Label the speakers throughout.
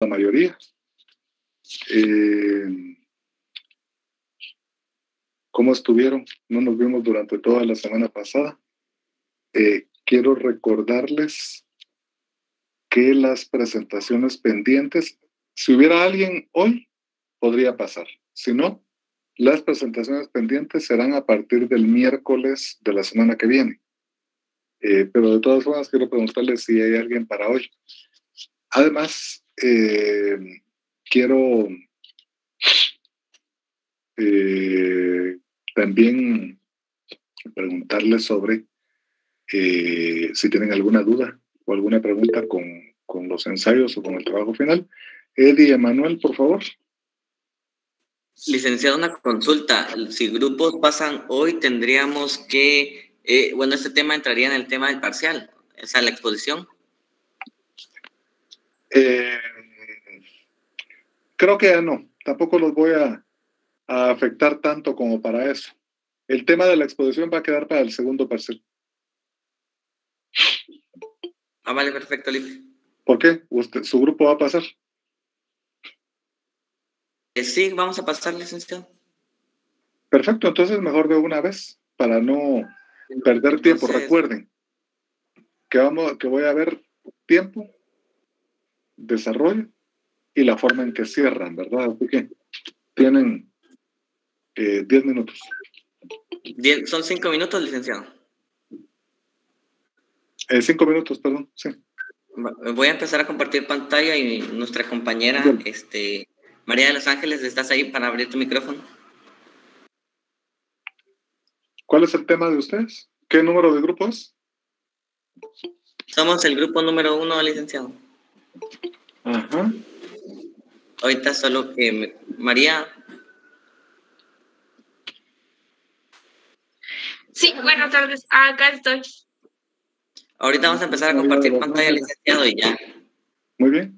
Speaker 1: la mayoría. ¿Cómo estuvieron? No nos vimos durante toda la semana pasada. Quiero recordarles que las presentaciones pendientes, si hubiera alguien hoy, podría pasar. Si no, las presentaciones pendientes serán a partir del miércoles de la semana que viene. Pero de todas formas, quiero preguntarles si hay alguien para hoy. Además, quiero también preguntarles sobre si tienen alguna duda o alguna pregunta con los ensayos o con el trabajo final. Eddie y Emanuel, por favor.
Speaker 2: Licenciado, una consulta. Si grupos pasan hoy, tendríamos que... este tema entraría en el tema del parcial, o sea, la exposición.
Speaker 1: Creo que ya no. Tampoco los voy a afectar tanto como para eso. El tema de la exposición va a quedar para el segundo parcial.
Speaker 2: Vale, perfecto, Lipe.
Speaker 1: ¿Por qué? ¿Su grupo va a pasar?
Speaker 2: Sí, vamos a pasar, licenciado.
Speaker 1: Perfecto, entonces mejor de una vez, para no perder tiempo. Recuerden que voy a ver tiempo, desarrollo y la forma en que cierran, ¿verdad? Así que tienen 10 minutos.
Speaker 2: Son 5 minutos, licenciado.
Speaker 1: 5 minutos, perdón, sí.
Speaker 2: Voy a empezar a compartir pantalla y nuestra compañera, María de los Ángeles, ¿estás ahí para abrir tu micrófono?
Speaker 1: ¿Cuál es el tema de ustedes? ¿Qué número de grupo es?
Speaker 2: Somos el grupo número 1, licenciado.
Speaker 1: Ajá.
Speaker 2: Ahorita solo que María.
Speaker 3: Sí, buenas tardes. Acá estoy.
Speaker 2: Ahorita vamos a empezar a compartir pantalla, licenciado, y ya.
Speaker 1: Muy bien.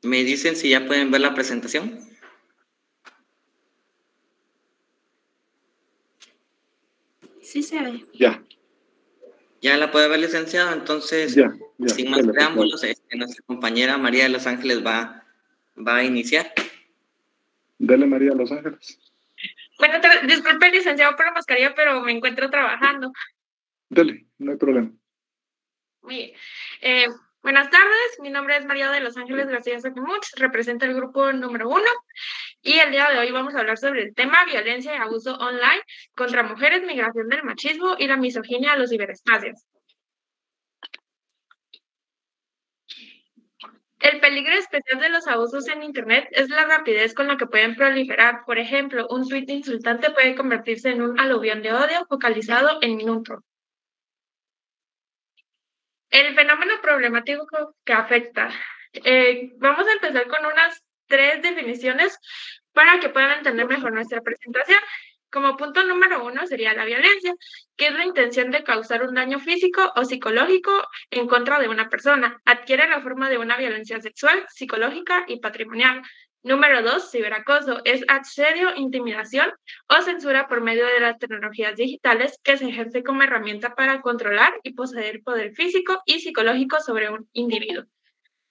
Speaker 2: ¿Me dicen si ya pueden ver la presentación?
Speaker 3: Sí se ve.
Speaker 1: Ya.
Speaker 2: Ya la puede ver, licenciado. Entonces,
Speaker 1: ya.
Speaker 2: sin más preámbulos, nuestra compañera María de los Ángeles va a iniciar.
Speaker 1: Dale, María de los Ángeles.
Speaker 3: Bueno, disculpe, licenciado, por la mascarilla, pero me encuentro trabajando.
Speaker 1: Dale, no hay problema.
Speaker 3: Muy bien. Buenas tardes, mi nombre es María de los Ángeles García Saquimuch, represento el grupo número 1 y el día de hoy vamos a hablar sobre el tema violencia y abuso online contra mujeres, migración del machismo y la misoginia a los ciberespacios. El peligro especial de los abusos en Internet es la rapidez con la que pueden proliferar. Por ejemplo, un tuit insultante puede convertirse en un aluvión de odio focalizado en minutos. El fenómeno problemático que afecta. Vamos a empezar con unas 3 definiciones para que puedan entender mejor nuestra presentación. Como punto número 1 sería la violencia, que es la intención de causar un daño físico o psicológico en contra de una persona. Adquiere la forma de una violencia sexual, psicológica y patrimonial. Número 2, ciberacoso, es asedio, intimidación o censura por medio de las tecnologías digitales que se ejerce como herramienta para controlar y poseer poder físico y psicológico sobre un individuo.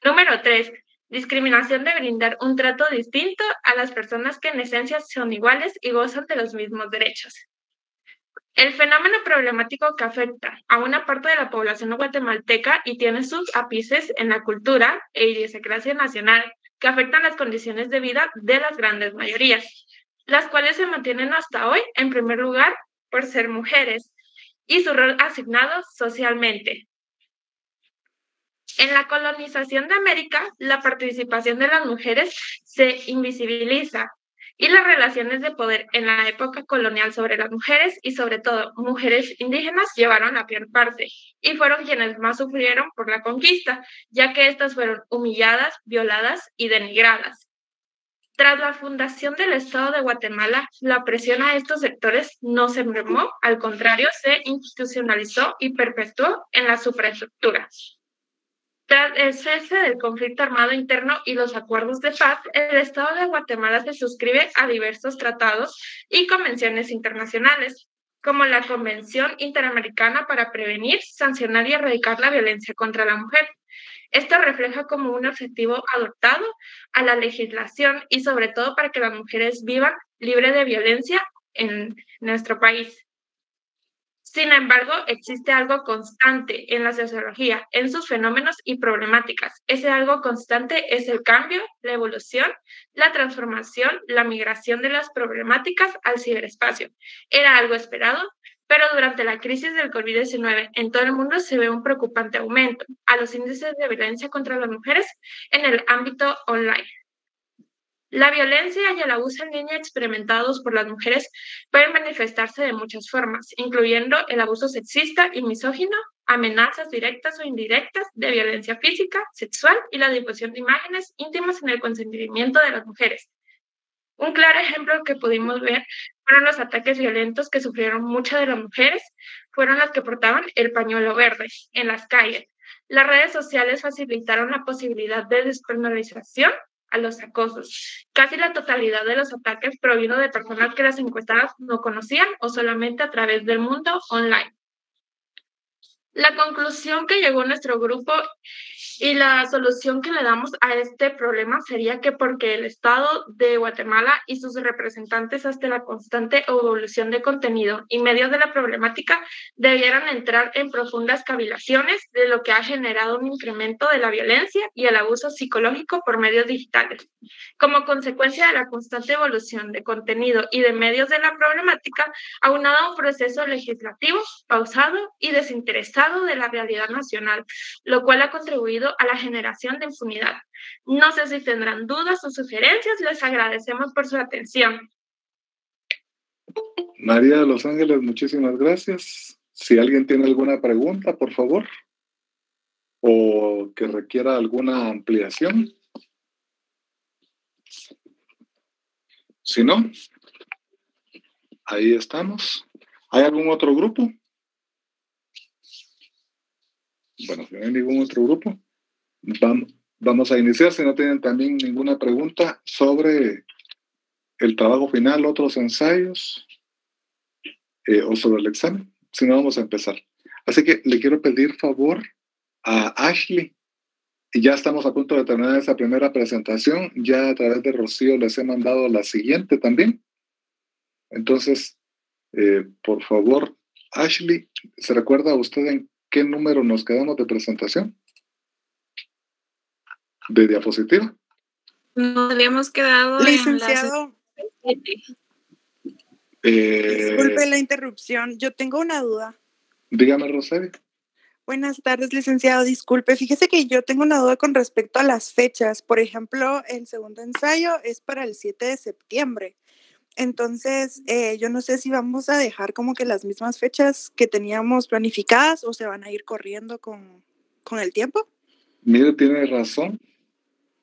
Speaker 3: Número 3, discriminación de brindar un trato distinto a las personas que en esencia son iguales y gozan de los mismos derechos. El fenómeno problemático que afecta a una parte de la población guatemalteca y tiene sus ápices en la cultura e idiosincrasia nacional, que afectan las condiciones de vida de las grandes mayorías, las cuales se mantienen hasta hoy, en primer lugar, por ser mujeres y su rol asignado socialmente. En la colonización de América, la participación de las mujeres se invisibiliza y las relaciones de poder en la época colonial sobre las mujeres y sobre todo mujeres indígenas llevaron la peor parte y fueron quienes más sufrieron por la conquista, ya que estas fueron humilladas, violadas y denigradas. Tras la fundación del Estado de Guatemala, la presión a estos sectores no se mermó, al contrario, se institucionalizó y perpetuó en la superestructura. Tras el cese del conflicto armado interno y los acuerdos de paz, el Estado de Guatemala se suscribe a diversos tratados y convenciones internacionales, como la Convención Interamericana para Prevenir, Sancionar y Erradicar la Violencia contra la Mujer. Esto refleja como un objetivo adoptado a la legislación y sobre todo para que las mujeres vivan libre de violencia en nuestro país. Sin embargo, existe algo constante en la sociología, en sus fenómenos y problemáticas. Ese algo constante es el cambio, la evolución, la transformación, la migración de las problemáticas al ciberespacio. Era algo esperado, pero durante la crisis del COVID-19 en todo el mundo se ve un preocupante aumento a los índices de violencia contra las mujeres en el ámbito online. La violencia y el abuso en línea experimentados por las mujeres pueden manifestarse de muchas formas, incluyendo el abuso sexista y misógino, amenazas directas o indirectas de violencia física, sexual y la difusión de imágenes íntimas en el consentimiento de las mujeres. Un claro ejemplo que pudimos ver fueron los ataques violentos que sufrieron muchas de las mujeres, fueron las que portaban el pañuelo verde en las calles. Las redes sociales facilitaron la posibilidad de despenalización a los acosos. Casi la totalidad de los ataques provino de personas que las encuestadas no conocían o solamente a través del mundo online. La conclusión que llegó nuestro grupo y la solución que le damos a este problema sería que porque el Estado de Guatemala y sus representantes hasta la constante evolución de contenido y medios de la problemática debieran entrar en profundas cavilaciones de lo que ha generado un incremento de la violencia y el abuso psicológico por medios digitales. Como consecuencia de la constante evolución de contenido y de medios de la problemática, aunado a un proceso legislativo pausado y desinteresado de la realidad nacional, lo cual ha contribuido a la generación de impunidad. No sé si tendrán dudas o sugerencias, les agradecemos por su atención.
Speaker 1: María de Los Ángeles, muchísimas gracias. Si alguien tiene alguna pregunta, por favor, o que requiera alguna ampliación. Si no, ahí estamos. ¿Hay algún otro grupo? Bueno, si no hay ningún otro grupo, vamos a iniciar. Si no tienen también ninguna pregunta sobre el trabajo final, otros ensayos o sobre el examen, si no, vamos a empezar. Así que le quiero pedir favor a Ashley. Y ya estamos a punto de terminar esa primera presentación. Ya a través de Rocío les he mandado la siguiente también. Entonces, por favor, Ashley, ¿se recuerda usted en qué número nos quedamos de presentación? ¿De diapositiva?
Speaker 4: Nos habíamos quedado
Speaker 5: licenciado.
Speaker 4: En
Speaker 5: Disculpe la interrupción. Yo tengo una duda.
Speaker 1: Dígame, Rosario.
Speaker 5: Buenas tardes, licenciado. Disculpe, fíjese que yo tengo una duda con respecto a las fechas. Por ejemplo, el segundo ensayo es para el 7 de septiembre. Entonces, yo no sé si vamos a dejar como que las mismas fechas que teníamos planificadas o se van a ir corriendo con el tiempo.
Speaker 1: Mire, tiene razón.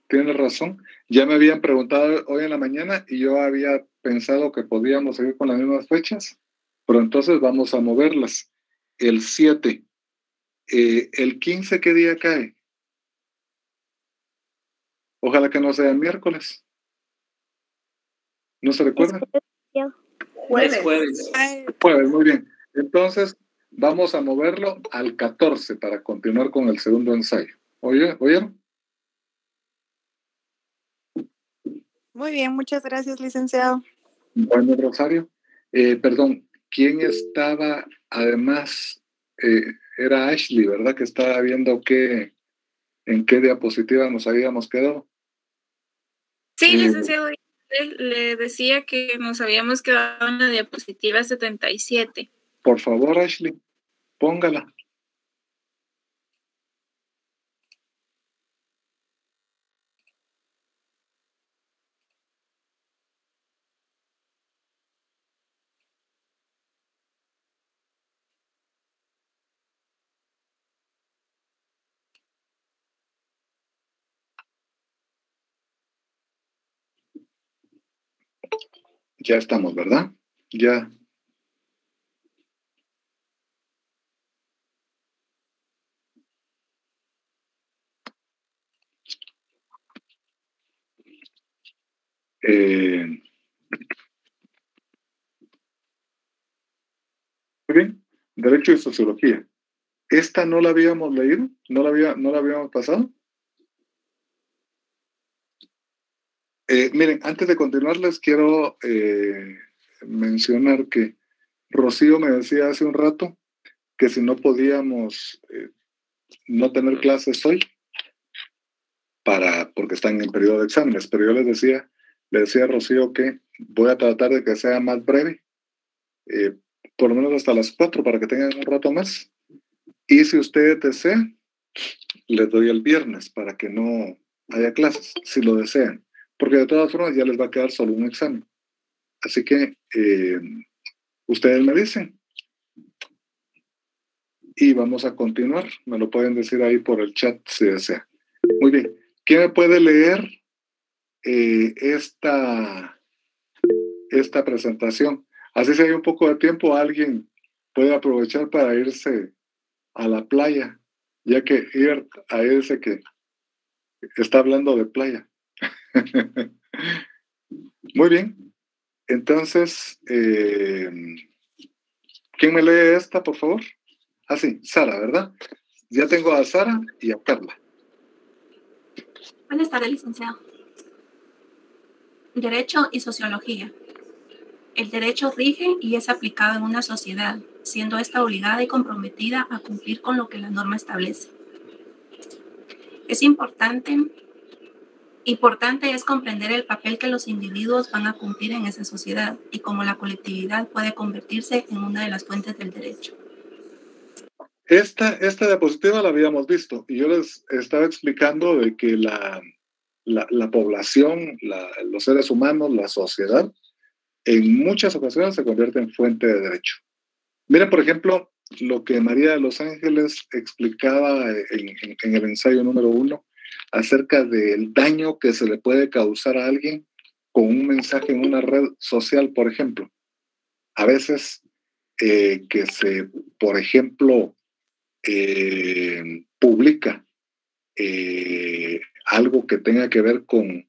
Speaker 1: Tiene razón. Ya me habían preguntado hoy en la mañana y yo había pensado que podíamos seguir con las mismas fechas, pero entonces vamos a moverlas. El 7. ¿El 15 qué día cae? Ojalá que no sea el miércoles. ¿No se recuerda?
Speaker 4: jueves.
Speaker 1: Jueves, muy bien. Entonces, vamos a moverlo al 14 para continuar con el segundo ensayo. ¿Oyeron?
Speaker 5: Muy bien, muchas gracias, licenciado.
Speaker 1: Bueno, Rosario. Perdón, ¿quién estaba además? Era Ashley, ¿verdad? Que estaba viendo en qué diapositiva nos habíamos quedado.
Speaker 4: Sí, licenciado, le decía que nos habíamos quedado en la diapositiva 77.
Speaker 1: Por favor, Ashley, póngala. Ya estamos, ¿verdad? Ya. Muy bien, Derecho y Sociología. ¿Esta no la habíamos leído? ¿No la habíamos pasado? Miren, antes de continuar les quiero mencionar que Rocío me decía hace un rato que si no podíamos no tener clases hoy porque están en periodo de exámenes, pero yo le decía a Rocío que voy a tratar de que sea más breve, por lo menos hasta las 4 para que tengan un rato más. Y si ustedes desean, les doy el viernes para que no haya clases, si lo desean, porque de todas formas ya les va a quedar solo un examen. Así que ustedes me dicen. Y vamos a continuar. Me lo pueden decir ahí por el chat si desean. Muy bien. ¿Quién me puede leer esta presentación? Así si hay un poco de tiempo, alguien puede aprovechar para irse a la playa, ya que ir a ese que está hablando de playa. Muy bien. Entonces, ¿quién me lee esta, por favor? Ah, sí, Sara, ¿verdad? Ya tengo a Sara y a Carla.
Speaker 6: Buenas tardes, licenciado. Derecho y Sociología. El derecho rige y es aplicado en una sociedad, siendo esta obligada y comprometida a cumplir con lo que la norma establece. Es importante es comprender el papel que los individuos van a cumplir en esa sociedad y cómo la colectividad puede convertirse en una de las fuentes del derecho.
Speaker 1: Esta diapositiva la habíamos visto y yo les estaba explicando de que la población, los seres humanos, la sociedad, en muchas ocasiones se convierte en fuente de derecho. Miren, por ejemplo, lo que María de los Ángeles explicaba en el ensayo número 1 acerca del daño que se le puede causar a alguien con un mensaje en una red social, por ejemplo. A veces que se, por ejemplo, publica algo que tenga que ver con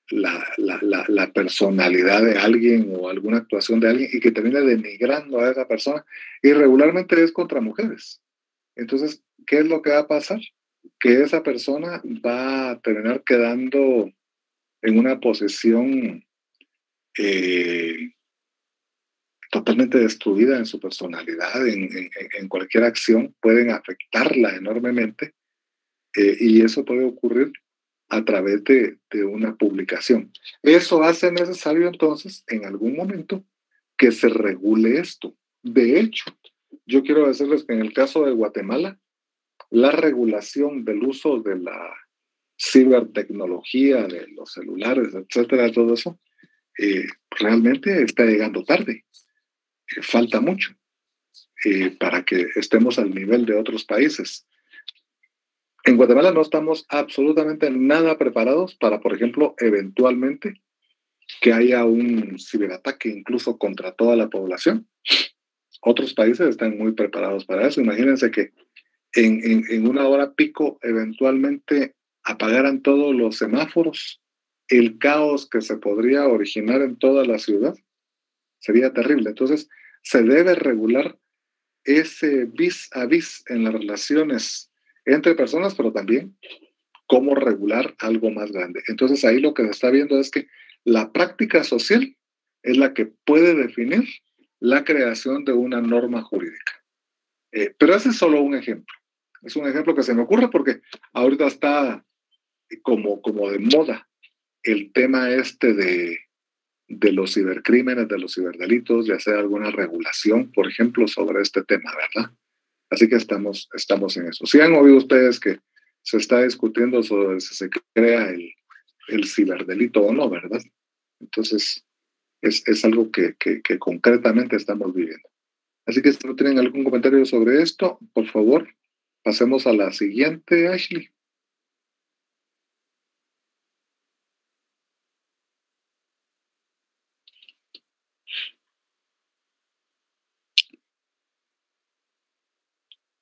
Speaker 1: la personalidad de alguien o alguna actuación de alguien y que termine denigrando a esa persona, y regularmente es contra mujeres. Entonces, ¿qué es lo que va a pasar? Que esa persona va a terminar quedando en una posición totalmente destruida en su personalidad, en cualquier acción, pueden afectarla enormemente, y eso puede ocurrir a través de una publicación. Eso hace necesario entonces en algún momento que se regule esto. De hecho, yo quiero decirles que en el caso de Guatemala, la regulación del uso de la cibertecnología, de los celulares, etcétera, todo eso, realmente está llegando tarde. Falta mucho para que estemos al nivel de otros países. En Guatemala no estamos absolutamente nada preparados para, por ejemplo, eventualmente que haya un ciberataque incluso contra toda la población. Otros países están muy preparados para eso. Imagínense que en una hora pico eventualmente apagaran todos los semáforos. El caos que se podría originar en toda la ciudad sería terrible. Entonces, se debe regular ese vis a vis en las relaciones entre personas, pero también cómo regular algo más grande. Entonces, ahí lo que se está viendo es que la práctica social es la que puede definir la creación de una norma jurídica. Pero ese es solo un ejemplo. Es un ejemplo que se me ocurre porque ahorita está como de moda el tema de los cibercrímenes, de los ciberdelitos, de hacer alguna regulación, por ejemplo, sobre este tema, ¿verdad? Así que estamos en eso. Si han oído ustedes que se está discutiendo sobre si se crea el ciberdelito o no, ¿verdad? Entonces, es algo que concretamente estamos viviendo. Así que si no tienen algún comentario sobre esto, por favor, pasemos a la siguiente, Ashley.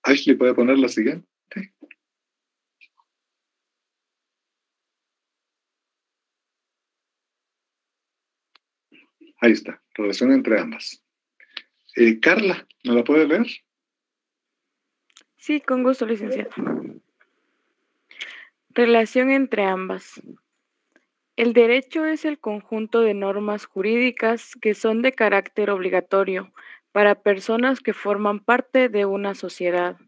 Speaker 1: Ashley, ¿puede poner la siguiente? Ahí está, relación entre ambas. Carla, ¿me la puede leer?
Speaker 7: Sí, con gusto, licenciado. Relación entre ambas. El derecho es el conjunto de normas jurídicas que son de carácter obligatorio para personas que forman parte de una sociedad.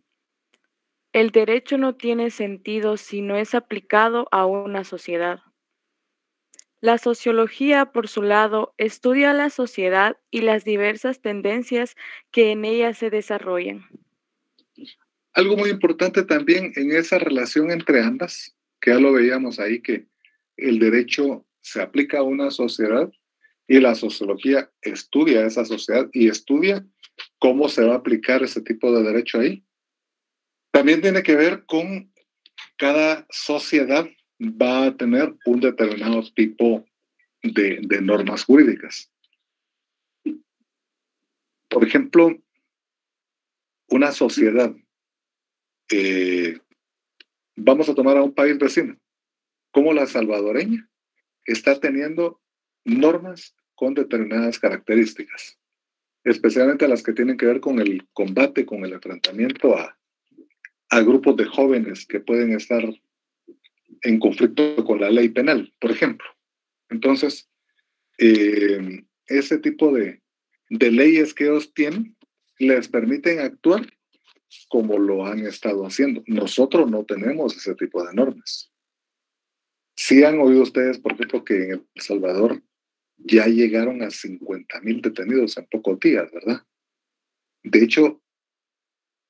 Speaker 7: El derecho no tiene sentido si no es aplicado a una sociedad. La sociología, por su lado, estudia la sociedad y las diversas tendencias que en ella se desarrollan.
Speaker 1: Algo muy importante también en esa relación entre ambas, que ya lo veíamos ahí, que el derecho se aplica a una sociedad y la sociología estudia esa sociedad y estudia cómo se va a aplicar ese tipo de derecho ahí. También tiene que ver con cada sociedad va a tener un determinado tipo de normas jurídicas. Por ejemplo, una sociedad, vamos a tomar a un país vecino, como la salvadoreña, está teniendo normas con determinadas características, especialmente las que tienen que ver con el combate, con el enfrentamiento a grupos de jóvenes que pueden estar en conflicto con la ley penal, por ejemplo. Entonces, ese tipo de leyes que ellos tienen les permiten actuar como lo han estado haciendo. Nosotros no tenemos ese tipo de normas. Sí han oído ustedes, por ejemplo, que en El Salvador ya llegaron a 50,000 detenidos en pocos días, ¿verdad? De hecho,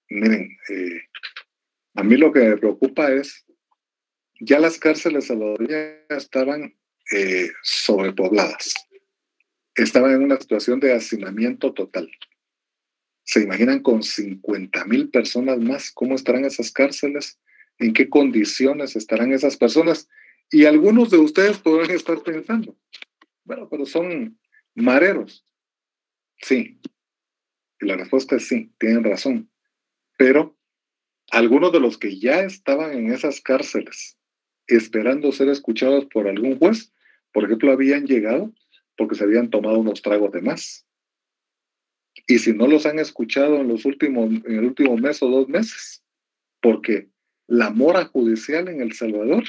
Speaker 1: miren, a mí lo que me preocupa es, ya las cárceles salvadoreñas estaban sobrepobladas. Estaban en una situación de hacinamiento total. ¿Se imaginan con 50,000 personas más cómo estarán esas cárceles? ¿En qué condiciones estarán esas personas? Y algunos de ustedes podrán estar pensando, bueno, pero son mareros. Sí. Y la respuesta es sí, tienen razón. Pero algunos de los que ya estaban en esas cárceles esperando ser escuchados por algún juez, por ejemplo, habían llegado porque se habían tomado unos tragos de más. Y si no los han escuchado en el último mes o 2 meses, porque la mora judicial en El Salvador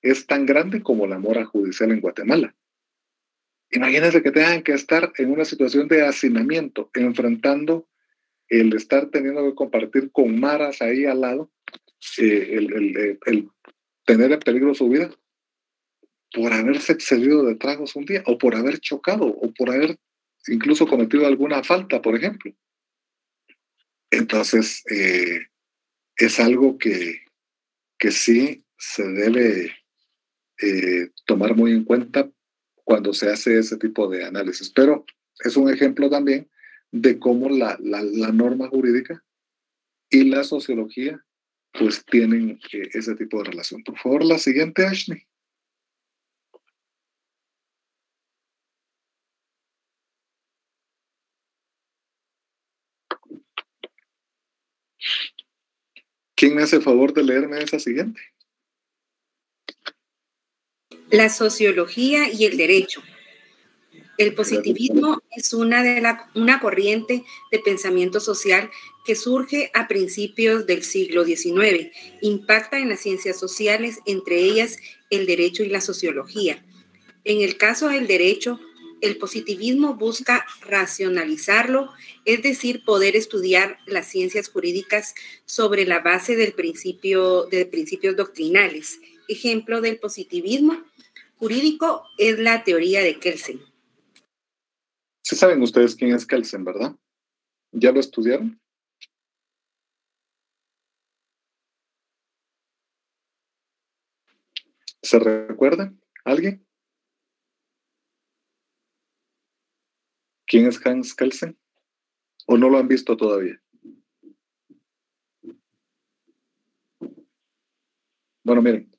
Speaker 1: es tan grande como la mora judicial en Guatemala. Imagínense que tengan que estar en una situación de hacinamiento, enfrentando el estar teniendo que compartir con maras ahí al lado, el tener en peligro su vida por haberse excedido de tragos un día, o por haber chocado, o por haber incluso cometido alguna falta, por ejemplo. Entonces, es algo que sí se debe tomar muy en cuenta cuando se hace ese tipo de análisis. Pero es un ejemplo también de cómo la norma jurídica y la sociología pues tienen ese tipo de relación. Por favor, la siguiente, Ashley. ¿Quién me hace favor de leerme esa siguiente?
Speaker 6: La sociología y el derecho. El positivismo es una corriente de pensamiento social que surge a principios del siglo XIX. Impacta en las ciencias sociales, entre ellas el derecho y la sociología. En el caso del derecho, el positivismo busca racionalizarlo, es decir, poder estudiar las ciencias jurídicas sobre la base de principios doctrinales. Ejemplo del positivismo jurídico es la teoría de Kelsen.
Speaker 1: Sí saben ustedes quién es Kelsen, ¿verdad? ¿Ya lo estudiaron? ¿Se recuerdan? ¿Alguien? ¿Quién es Hans Kelsen? ¿O no lo han visto todavía? Bueno, miren.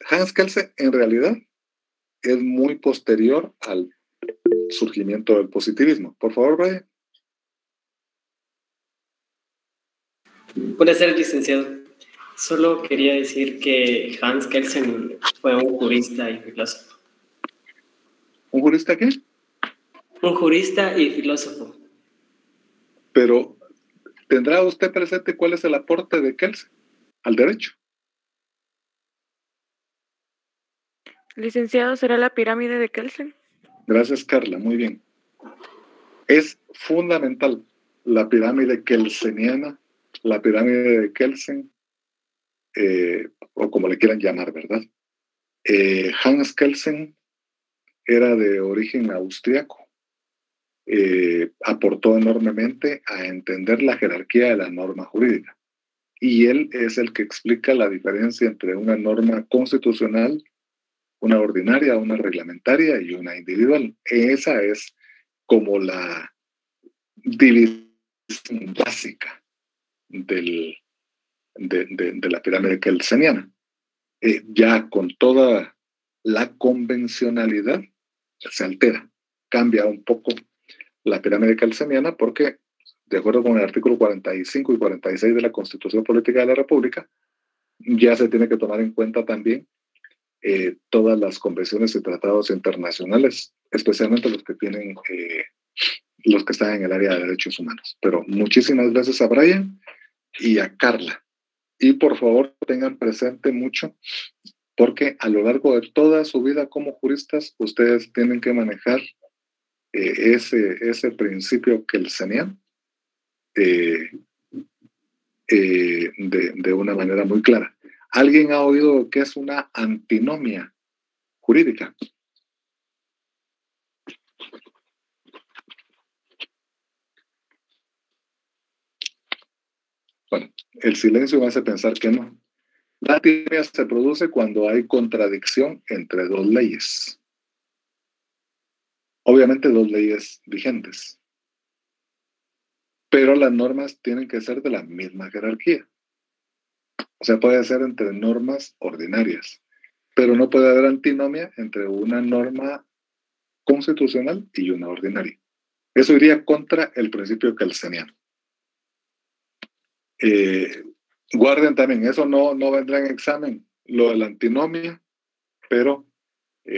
Speaker 1: Hans Kelsen en realidad es muy posterior al surgimiento del positivismo. Por favor, Brian.
Speaker 8: Buenas tardes, licenciado. Solo quería decir que Hans Kelsen fue un jurista y filósofo.
Speaker 1: Un jurista qué?
Speaker 8: Un jurista y filósofo.
Speaker 1: Pero, ¿tendrá usted presente cuál es el aporte de Kelsen al derecho?
Speaker 7: Licenciado, ¿será la pirámide de Kelsen?
Speaker 1: Gracias, Carla, muy bien. Es fundamental la pirámide kelseniana, la pirámide de Kelsen, o como le quieran llamar, ¿verdad? Hans Kelsen era de origen austriaco. Aportó enormemente a entender la jerarquía de la norma jurídica. Y él es el que explica la diferencia entre una norma constitucional, una ordinaria, una reglamentaria y una individual. Esa es como la división básica de la pirámide kelseniana. Ya con toda la convencionalidad se altera, cambia un poco la pirámide kelseniana porque, de acuerdo con el artículo 45 y 46 de la Constitución Política de la República, ya se tiene que tomar en cuenta también todas las convenciones y tratados internacionales, especialmente los que tienen los que están en el área de derechos humanos. Pero muchísimas gracias a Brian y a Carla. Y por favor tengan presente mucho, porque a lo largo de toda su vida como juristas, ustedes tienen que manejar ese principio kelseniano de una manera muy clara. ¿Alguien ha oído qué es una antinomia jurídica? Bueno, el silencio me hace pensar que no. La antinomia se produce cuando hay contradicción entre dos leyes. Obviamente dos leyes vigentes. Pero las normas tienen que ser de la misma jerarquía. O sea, puede ser entre normas ordinarias, pero no puede haber antinomia entre una norma constitucional y una ordinaria. Eso iría contra el principio kelseniano. Guarden también, eso no vendrá en examen, lo de la antinomia, pero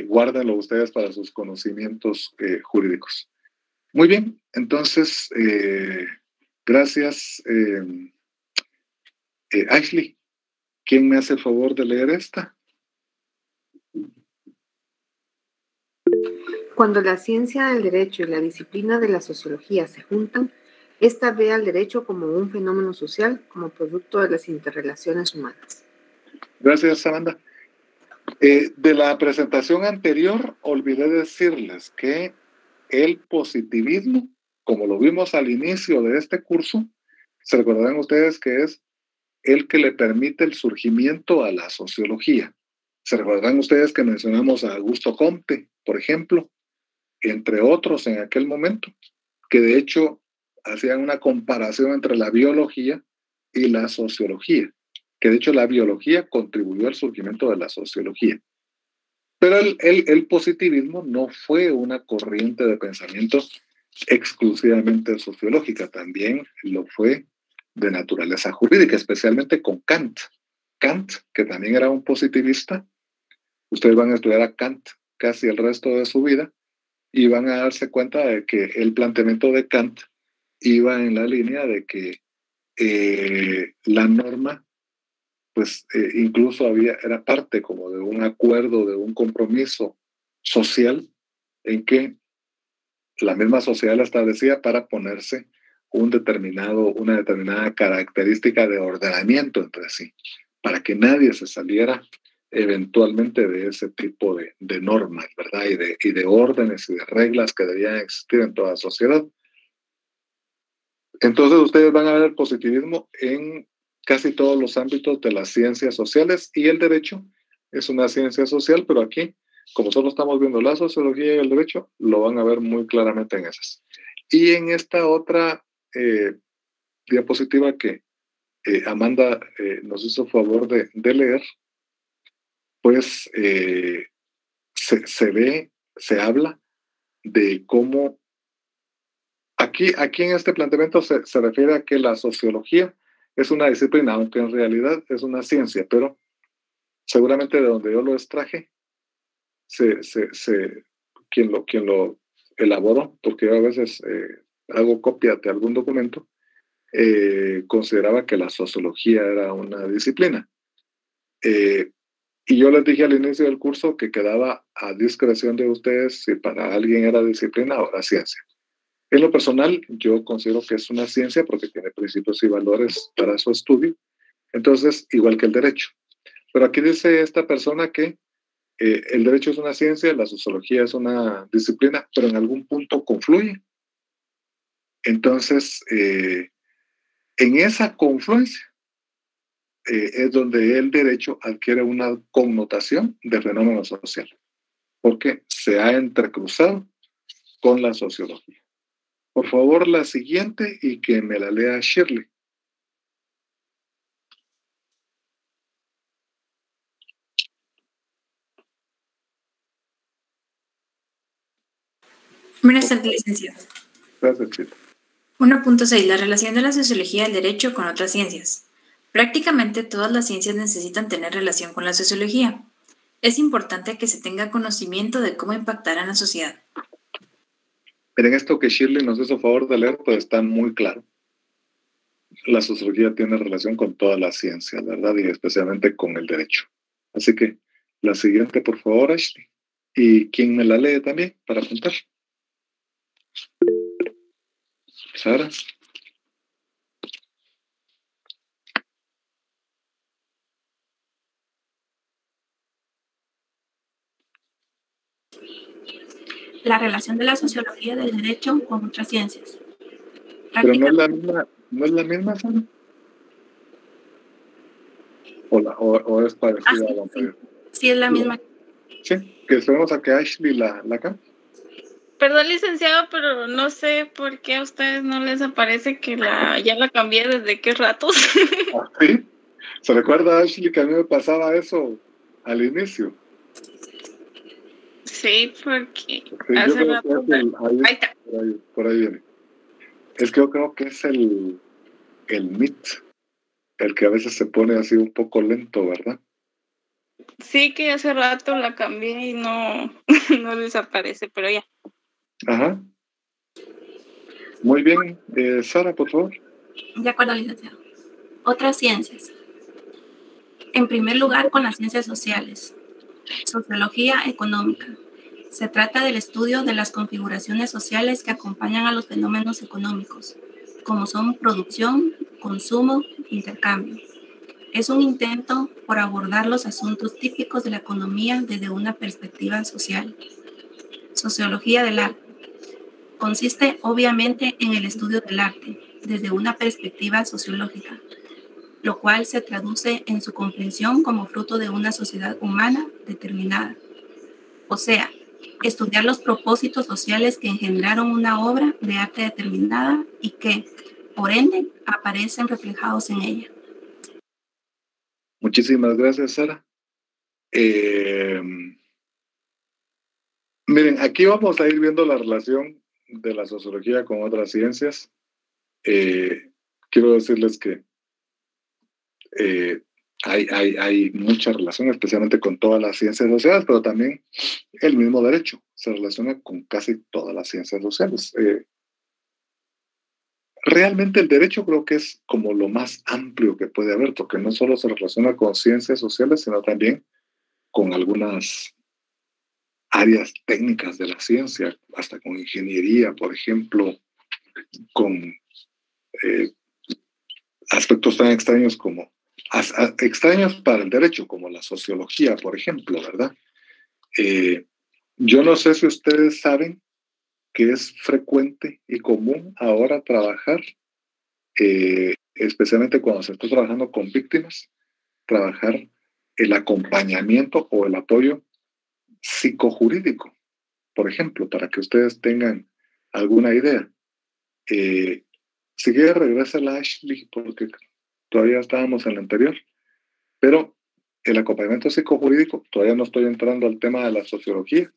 Speaker 1: guárdenlo ustedes para sus conocimientos jurídicos. Muy bien, entonces, gracias. Ashley, ¿quién me hace el favor de leer esta?
Speaker 9: Cuando la ciencia del derecho y la disciplina de la sociología se juntan, esta ve al derecho como un fenómeno social, como producto de las interrelaciones humanas.
Speaker 1: Gracias, Amanda. De la presentación anterior, olvidé decirles que el positivismo, como lo vimos al inicio de este curso, se recordarán ustedes que es el que le permite el surgimiento a la sociología. Se recordarán ustedes que mencionamos a Augusto Comte, por ejemplo, entre otros en aquel momento, que de hecho hacían una comparación entre la biología y la sociología, que de hecho la biología contribuyó al surgimiento de la sociología. Pero el positivismo no fue una corriente de pensamiento exclusivamente sociológica, también lo fue de naturaleza jurídica, especialmente con Kant. Kant, que también era un positivista, ustedes van a estudiar a Kant casi el resto de su vida y van a darse cuenta de que el planteamiento de Kant iba en la línea de que la norma pues incluso era parte como de un acuerdo, de un compromiso social en que la misma sociedad la establecía para ponerse una determinada característica de ordenamiento entre sí, para que nadie se saliera eventualmente de ese tipo de normas, ¿verdad? Y de órdenes y de reglas que debían existir en toda sociedad. Entonces ustedes van a ver el positivismo en casi todos los ámbitos de las ciencias sociales, y el derecho es una ciencia social, pero aquí, como solo estamos viendo la sociología y el derecho, lo van a ver muy claramente en esas. Y en esta otra diapositiva que Amanda nos hizo favor de leer, pues se habla de cómo aquí en este planteamiento se refiere a que la sociología es una disciplina, aunque en realidad es una ciencia, pero seguramente de donde yo lo extraje, quien lo elaboró, porque yo a veces hago copia de algún documento, consideraba que la sociología era una disciplina. Y yo les dije al inicio del curso que quedaba a discreción de ustedes si para alguien era disciplina o era ciencia. En lo personal, yo considero que es una ciencia porque tiene principios y valores para su estudio. Entonces, igual que el derecho. Pero aquí dice esta persona que el derecho es una ciencia, la sociología es una disciplina, pero en algún punto confluye. Entonces, en esa confluencia es donde el derecho adquiere una connotación de fenómeno social, porque se ha entrecruzado con la sociología. Por favor, la siguiente y que me la lea Shirley.
Speaker 10: Buenas tardes, licenciado.
Speaker 1: Gracias, Chile.
Speaker 10: 1.6. La relación de la sociología del derecho con otras ciencias. Prácticamente todas las ciencias necesitan tener relación con la sociología. Es importante que se tenga conocimiento de cómo impactar en la sociedad.
Speaker 1: Miren, esto que Shirley nos hizo favor de leer, pues está muy claro. La sociología tiene relación con todas las ciencias, ¿verdad? Y especialmente con el derecho. Así que la siguiente, por favor, Ashley. ¿Y quién me la lee también para apuntar? Sara.
Speaker 6: La relación de la sociología del derecho con otras ciencias.
Speaker 1: Pero no es la misma, Sara. ¿O es parecida a la anterior?
Speaker 6: Sí, es la misma.
Speaker 1: Sí, que esperemos a que Ashley la cambie.
Speaker 4: Perdón, licenciado, pero no sé por qué a ustedes no les aparece que ya la cambié desde qué ratos.
Speaker 1: ¿Sí? ¿Se recuerda, Ashley, que a mí me pasaba eso al inicio?
Speaker 4: Sí, porque
Speaker 1: Sí,
Speaker 4: hace rato...
Speaker 1: ahí está. Por ahí viene. Es que yo creo que es el MIT, el que a veces se pone así un poco lento, ¿verdad?
Speaker 4: Sí, que hace rato la cambié y no les aparece, pero ya.
Speaker 1: Ajá. Muy bien. Sara, por favor.
Speaker 6: De acuerdo, licenciado. Otras ciencias. En primer lugar, con las ciencias sociales. Sociología económica. Se trata del estudio de las configuraciones sociales que acompañan a los fenómenos económicos, como son producción, consumo, intercambio. Es un intento por abordar los asuntos típicos de la economía desde una perspectiva social. Sociología del arte. Consiste obviamente en el estudio del arte desde una perspectiva sociológica, lo cual se traduce en su comprensión como fruto de una sociedad humana determinada. O sea, estudiar los propósitos sociales que engendraron una obra de arte determinada y que, por ende, aparecen reflejados en ella.
Speaker 1: Muchísimas gracias, Sara. Miren, aquí vamos a ir viendo la relación de la sociología con otras ciencias. Quiero decirles que hay mucha relación, especialmente con todas las ciencias sociales, pero también el mismo derecho se relaciona con casi todas las ciencias sociales. Realmente el derecho creo que es como lo más amplio que puede haber, porque no solo se relaciona con ciencias sociales, sino también con algunas áreas técnicas de la ciencia, hasta con ingeniería, por ejemplo, con aspectos tan extraños como extraños para el derecho, como la sociología, por ejemplo, ¿verdad? Yo no sé si ustedes saben que es frecuente y común ahora trabajar, especialmente cuando se está trabajando con víctimas, trabajar el acompañamiento o el apoyo psicojurídico, por ejemplo, para que ustedes tengan alguna idea. Si quiere, regresa la Ashley, porque todavía estábamos en la anterior, pero el acompañamiento psicojurídico, todavía no estoy entrando al tema de la sociología,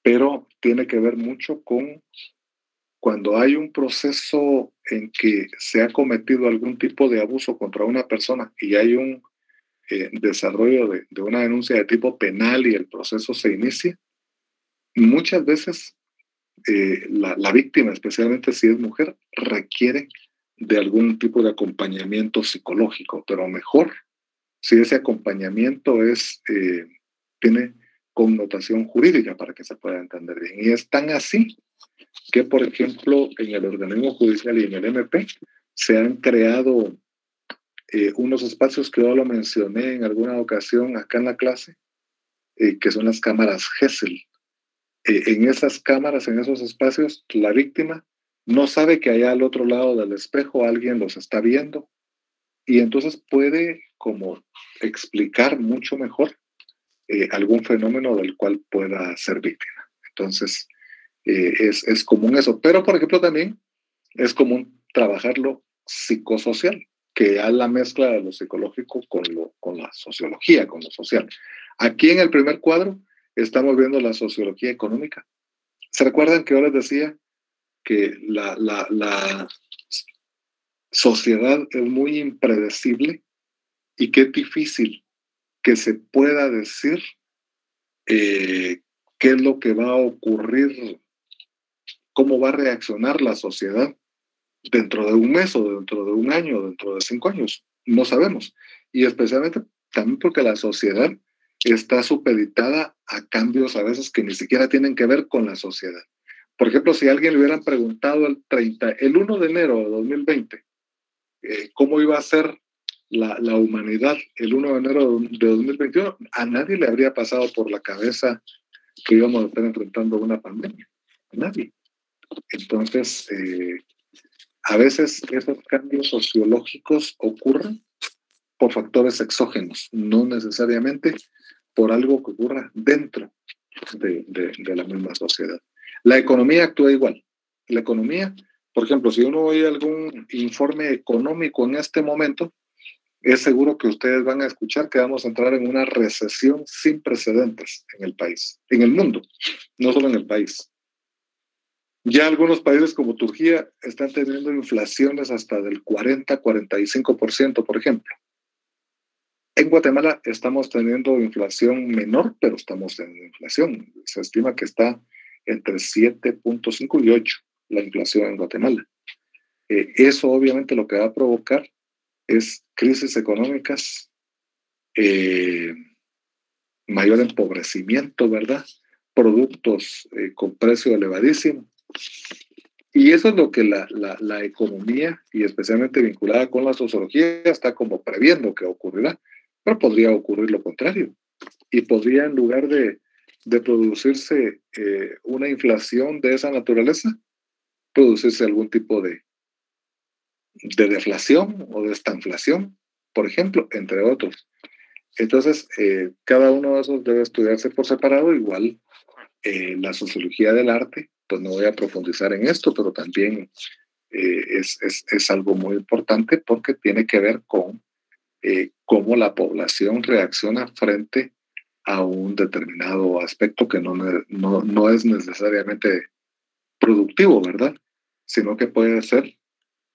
Speaker 1: pero tiene que ver mucho con cuando hay un proceso en que se ha cometido algún tipo de abuso contra una persona y hay un desarrollo de una denuncia de tipo penal y el proceso se inicia, muchas veces la víctima, especialmente si es mujer, requiere de algún tipo de acompañamiento psicológico, pero mejor si ese acompañamiento tiene connotación jurídica para que se pueda entender bien. Y es tan así que, por ejemplo, en el organismo judicial y en el MP se han creado unos espacios que yo lo mencioné en alguna ocasión acá en la clase, que son las cámaras GESEL. En esas cámaras, en esos espacios, la víctima no sabe que allá al otro lado del espejo alguien los está viendo y entonces puede como explicar mucho mejor algún fenómeno del cual pueda ser víctima. Entonces, es común eso. Pero, por ejemplo, también es común trabajarlo psicosocial, que ya la mezcla de lo psicológico con la sociología, con lo social. Aquí en el primer cuadro estamos viendo la sociología económica. ¿Se recuerdan que yo les decía que la sociedad es muy impredecible y que es difícil que se pueda decir qué es lo que va a ocurrir, cómo va a reaccionar la sociedad dentro de un mes o dentro de un año o dentro de 5 años? No sabemos. Y especialmente también porque la sociedad está supeditada a cambios a veces que ni siquiera tienen que ver con la sociedad. Por ejemplo, si a alguien le hubieran preguntado el 1 de enero de 2020, cómo iba a ser la humanidad el 1 de enero de 2021, a nadie le habría pasado por la cabeza que íbamos a estar enfrentando una pandemia. A nadie. Entonces, a veces esos cambios sociológicos ocurren por factores exógenos, no necesariamente por algo que ocurra dentro de la misma sociedad. La economía actúa igual. La economía, por ejemplo, si uno oye algún informe económico en este momento, es seguro que ustedes van a escuchar que vamos a entrar en una recesión sin precedentes en el país, en el mundo, no solo en el país. Ya algunos países como Turquía están teniendo inflaciones hasta del 40-45%, por ejemplo. En Guatemala estamos teniendo inflación menor, pero estamos teniendo inflación. Se estima que está entre 7.5 y 8 la inflación en Guatemala. Eso obviamente lo que va a provocar es crisis económicas, mayor empobrecimiento, ¿verdad? Productos con precio elevadísimo. Y eso es lo que la economía, y especialmente vinculada con la sociología, está como previendo que ocurrirá. Pero podría ocurrir lo contrario. Y podría, en lugar de producirse una inflación de esa naturaleza, producirse algún tipo de deflación o de estanflación, por ejemplo, entre otros. Entonces, cada uno de esos debe estudiarse por separado. Igual la sociología del arte, pues no voy a profundizar en esto, pero también es algo muy importante porque tiene que ver con cómo la población reacciona frente a un determinado aspecto que no es necesariamente productivo, ¿verdad? Sino que puede ser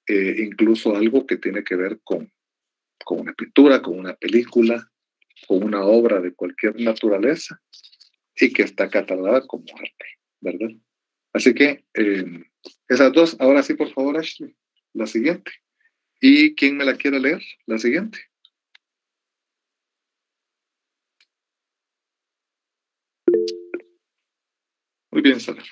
Speaker 1: incluso algo que tiene que ver con una pintura, con una película, con una obra de cualquier naturaleza y que está catalogada como arte, ¿verdad? Así que esas dos. Ahora sí, por favor, Ashley, la siguiente. ¿Y quién me la quiere leer? La siguiente. Muy bien, Sara.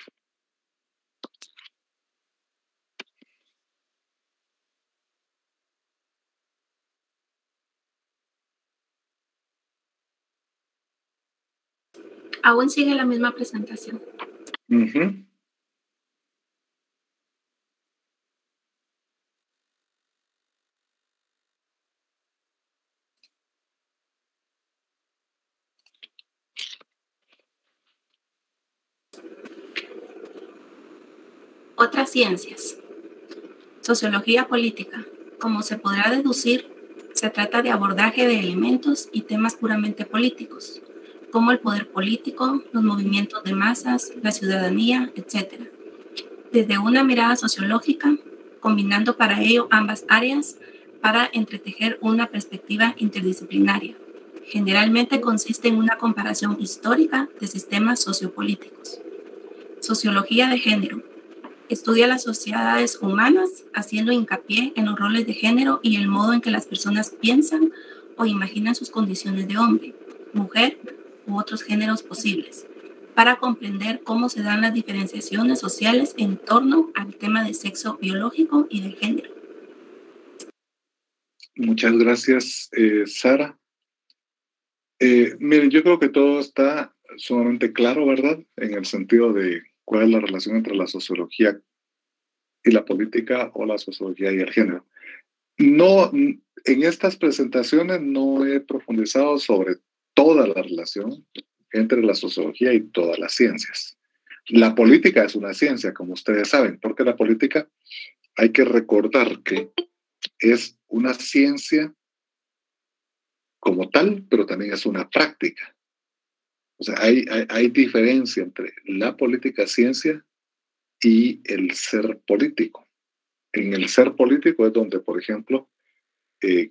Speaker 6: Aún sigue la misma presentación.
Speaker 1: Uh-huh.
Speaker 6: Otras ciencias. Sociología política. Como se podrá deducir, se trata de abordaje de elementos y temas puramente políticos, como el poder político, los movimientos de masas, la ciudadanía, etc. Desde una mirada sociológica, combinando para ello ambas áreas para entretejer una perspectiva interdisciplinaria. Generalmente consiste en una comparación histórica de sistemas sociopolíticos. Sociología de género. Estudia las sociedades humanas haciendo hincapié en los roles de género y el modo en que las personas piensan o imaginan sus condiciones de hombre, mujer u otros géneros posibles, para comprender cómo se dan las diferenciaciones sociales en torno al tema de sexo biológico y de género.
Speaker 1: Muchas gracias, Sara. Miren, yo creo que todo está sumamente claro, ¿verdad? En el sentido de cuál es la relación entre la sociología y la política o la sociología y el género. No, en estas presentaciones no he profundizado sobre toda la relación entre la sociología y todas las ciencias. La política es una ciencia, como ustedes saben, porque la política hay que recordar que es una ciencia como tal, pero también es una práctica. O sea, hay diferencia entre la política ciencia y el ser político. En el ser político es donde, por ejemplo,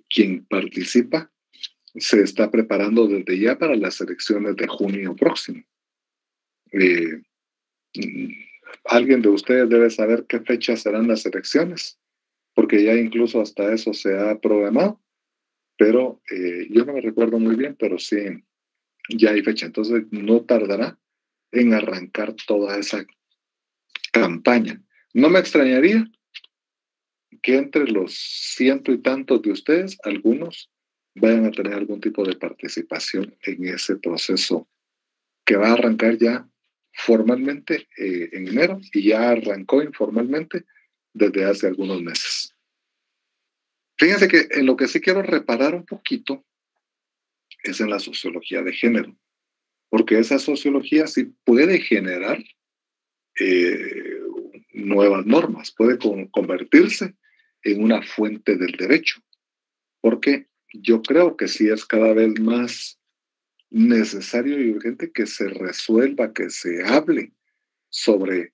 Speaker 1: quien participa se está preparando desde ya para las elecciones de junio próximo. Alguien de ustedes debe saber qué fecha serán las elecciones, porque ya incluso hasta eso se ha programado, pero yo no me recuerdo muy bien, pero sí, ya hay fecha. Entonces no tardará en arrancar toda esa campaña. No me extrañaría que entre los ciento y tantos de ustedes, algunos vayan a tener algún tipo de participación en ese proceso que va a arrancar ya formalmente en enero y ya arrancó informalmente desde hace algunos meses. Fíjense que en lo que sí quiero reparar un poquito es en la sociología de género, porque esa sociología sí puede generar nuevas normas, puede convertirse en una fuente del derecho, porque yo creo que sí es cada vez más necesario y urgente que se resuelva, que se hable sobre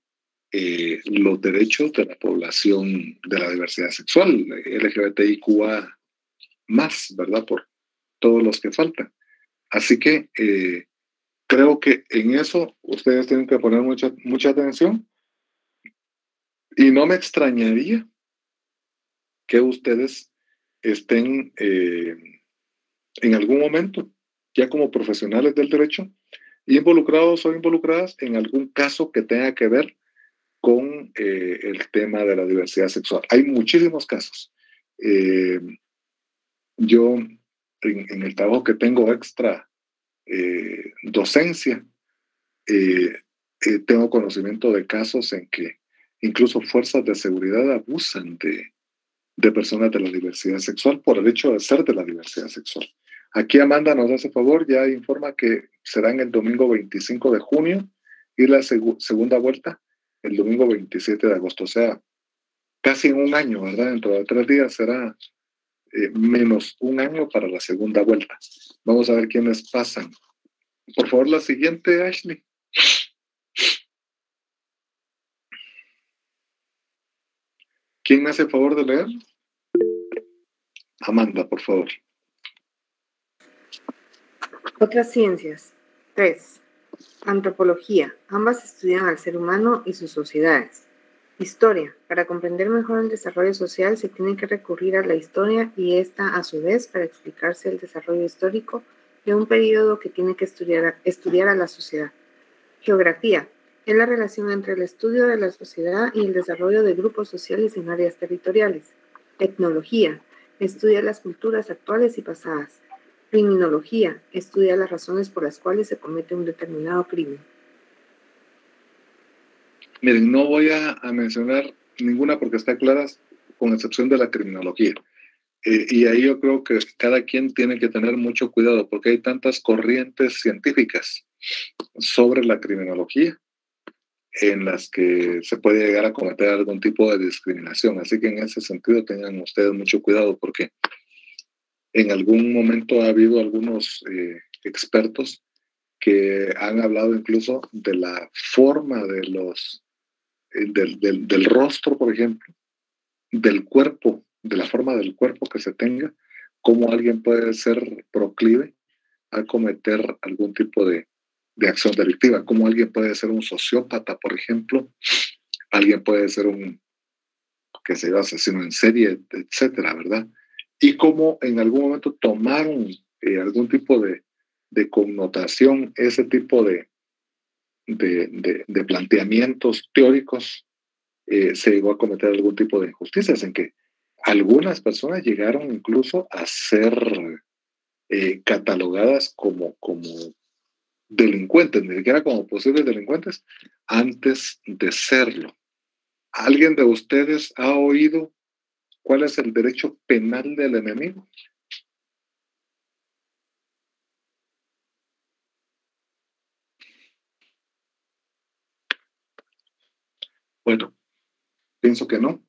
Speaker 1: los derechos de la población de la diversidad sexual, LGBTIQA+, ¿verdad? Por todos los que faltan. Así que creo que en eso ustedes tienen que poner mucha atención y no me extrañaría que ustedes estén en algún momento, ya como profesionales del derecho, involucrados o involucradas en algún caso que tenga que ver con el tema de la diversidad sexual. Hay muchísimos casos. Yo, en el trabajo que tengo extra docencia, tengo conocimiento de casos en que incluso fuerzas de seguridad abusan de personas de la diversidad sexual por el hecho de ser de la diversidad sexual. Aquí Amanda nos hace favor, ya informa que será en el domingo 25 de junio y la segunda vuelta el domingo 27 de agosto. O sea, casi en un año, ¿verdad? Dentro de 3 días será menos un año para la segunda vuelta. Vamos a ver quiénes pasan. Por favor, la siguiente, Ashley. ¿Quién me hace el favor de leer? Amanda, por favor.
Speaker 9: Otras ciencias. 3. Antropología. Ambas estudian al ser humano y sus sociedades. Historia. Para comprender mejor el desarrollo social se tiene que recurrir a la historia y esta, a su vez, para explicarse el desarrollo histórico de un periodo que tiene que estudiar a la sociedad. Geografía. Es la relación entre el estudio de la sociedad y el desarrollo de grupos sociales en áreas territoriales. Etnología. Estudia las culturas actuales y pasadas. Criminología. Estudia las razones por las cuales se comete un determinado crimen.
Speaker 1: Miren, no voy a mencionar ninguna porque está clara, con excepción de la criminología. Y ahí yo creo que cada quien tiene que tener mucho cuidado porque hay tantas corrientes científicas sobre la criminología en las que se puede llegar a cometer algún tipo de discriminación. Así que en ese sentido tengan ustedes mucho cuidado porque en algún momento ha habido algunos expertos que han hablado incluso de la forma de del rostro, por ejemplo, del cuerpo, de la forma del cuerpo que se tenga, cómo alguien puede ser proclive a cometer algún tipo de acción delictiva, como alguien puede ser un sociópata, por ejemplo, alguien puede ser un, que se asesino en serie, etcétera, ¿verdad? Y cómo en algún momento tomaron algún tipo de connotación, ese tipo de planteamientos teóricos, se llegó a cometer algún tipo de injusticias en que algunas personas llegaron incluso a ser catalogadas como delincuentes, ni siquiera como posibles delincuentes, antes de serlo. ¿Alguien de ustedes ha oído cuál es el derecho penal del enemigo? Bueno, pienso que no.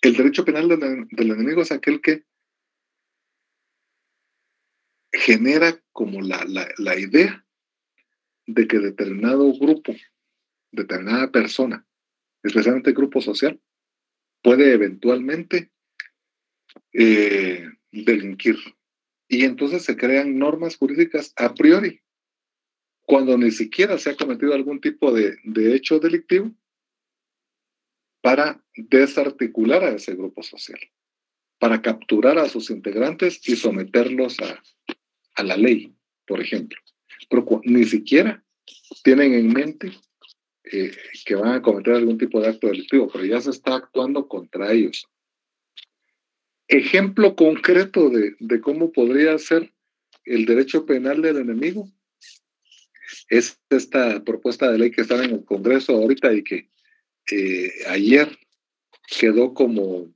Speaker 1: El derecho penal del enemigo es aquel que genera como la idea de que determinado grupo, determinada persona, especialmente grupo social, puede eventualmente delinquir. Y entonces se crean normas jurídicas a priori, cuando ni siquiera se ha cometido algún tipo de hecho delictivo, para desarticular a ese grupo social, para capturar a sus integrantes y someterlos a la ley, por ejemplo. Pero ni siquiera tienen en mente que van a cometer algún tipo de acto delictivo, pero ya se está actuando contra ellos. Ejemplo concreto de cómo podría ser el derecho penal del enemigo es esta propuesta de ley que está en el Congreso ahorita y que ayer quedó como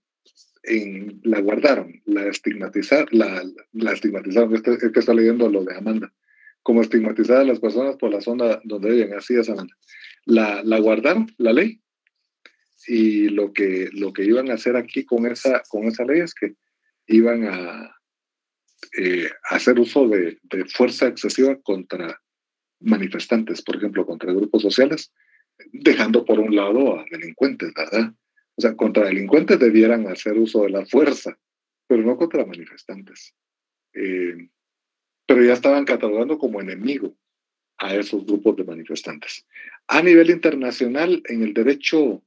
Speaker 1: la guardaron, la estigmatizaron, es que está leyendo lo de Amanda, como estigmatizar a las personas por la zona donde viven, así es, Amanda. La guardaron, la ley, y lo que iban a hacer aquí con esa ley es que iban a hacer uso de fuerza excesiva contra manifestantes, por ejemplo, contra grupos sociales, dejando por un lado a delincuentes, ¿verdad? O sea, contra delincuentes debieran hacer uso de la fuerza, pero no contra manifestantes. Pero ya estaban catalogando como enemigo a esos grupos de manifestantes. A nivel internacional, en el derecho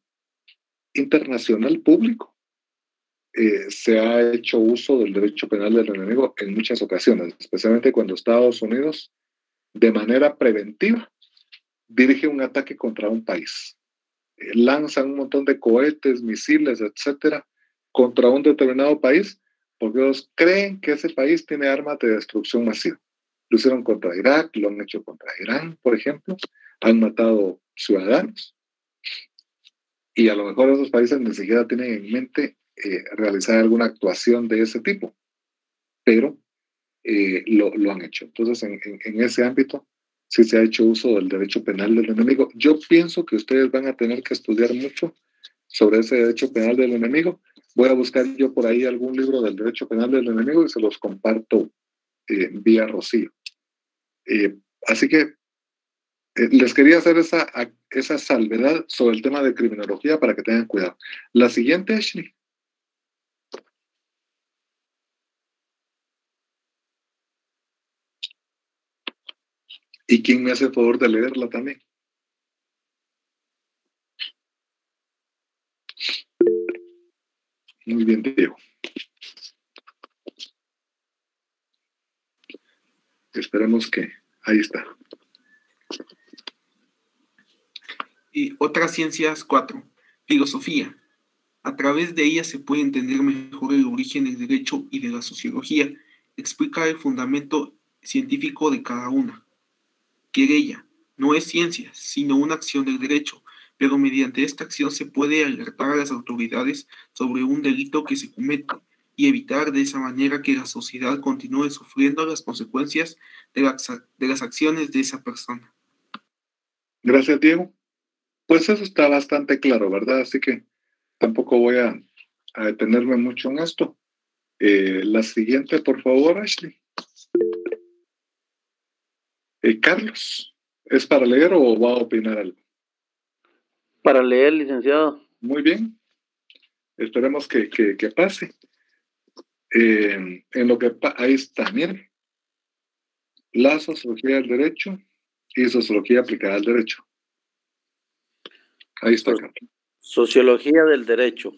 Speaker 1: internacional público, se ha hecho uso del derecho penal del enemigo en muchas ocasiones, especialmente cuando Estados Unidos, de manera preventiva, dirige un ataque contra un país. Lanzan un montón de cohetes, misiles, etcétera, contra un determinado país, porque ellos creen que ese país tiene armas de destrucción masiva. Lo hicieron contra Irak, lo han hecho contra Irán, por ejemplo, han matado ciudadanos, y a lo mejor esos países ni siquiera tienen en mente realizar alguna actuación de ese tipo, pero lo han hecho. Entonces, en ese ámbito, sí se ha hecho uso del derecho penal del enemigo. Yo pienso que ustedes van a tener que estudiar mucho sobre ese derecho penal del enemigo. Voy a buscar yo por ahí algún libro del derecho penal del enemigo y se los comparto vía Rocío. Así que les quería hacer esa salvedad sobre el tema de criminología para que tengan cuidado. La siguiente, Ashley. ¿Y quién me hace el favor de leerla también? Muy bien, Diego. Esperemos que... Ahí está.
Speaker 11: Y otras ciencias 4. Filosofía. A través de ella se puede entender mejor el origen del derecho y de la sociología. Explica el fundamento científico de cada una. Querella. No es ciencia, sino una acción del derecho, pero mediante esta acción se puede alertar a las autoridades sobre un delito que se comete y evitar de esa manera que la sociedad continúe sufriendo las consecuencias de las acciones de esa persona.
Speaker 1: Gracias, Diego. Pues eso está bastante claro, ¿verdad? Así que tampoco voy a detenerme mucho en esto. La siguiente, por favor, Ashley. Carlos, ¿es para leer o va a opinar algo?
Speaker 12: Para leer, licenciado.
Speaker 1: Muy bien. Esperemos que pase. En lo que ahí está, miren. La sociología del derecho y sociología aplicada al derecho. Ahí está, Carlos.
Speaker 12: Sociología del derecho.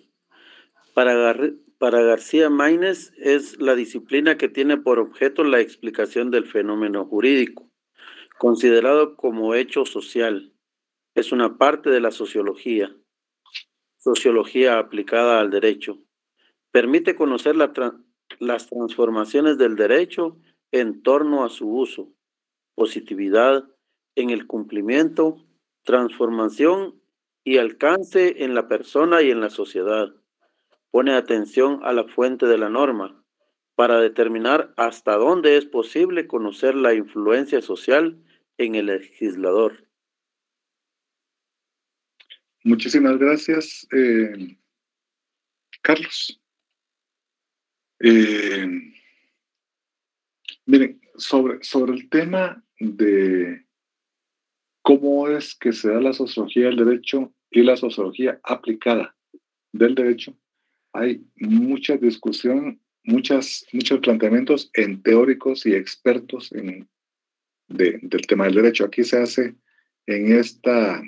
Speaker 12: Para García Maínez es la disciplina que tiene por objeto la explicación del fenómeno jurídico, considerado como hecho social. Es una parte de la sociología. Sociología aplicada al derecho. Permite conocer las transformaciones del derecho en torno a su uso, positividad en el cumplimiento, transformación y alcance en la persona y en la sociedad. Pone atención a la fuente de la norma para determinar hasta dónde es posible conocer la influencia social en el legislador.
Speaker 1: Muchísimas gracias, Carlos. Miren, sobre el tema de cómo es que se da la sociología del derecho y la sociología aplicada del derecho, hay mucha discusión, muchos planteamientos en teóricos y expertos del tema del derecho. Aquí se hace en esta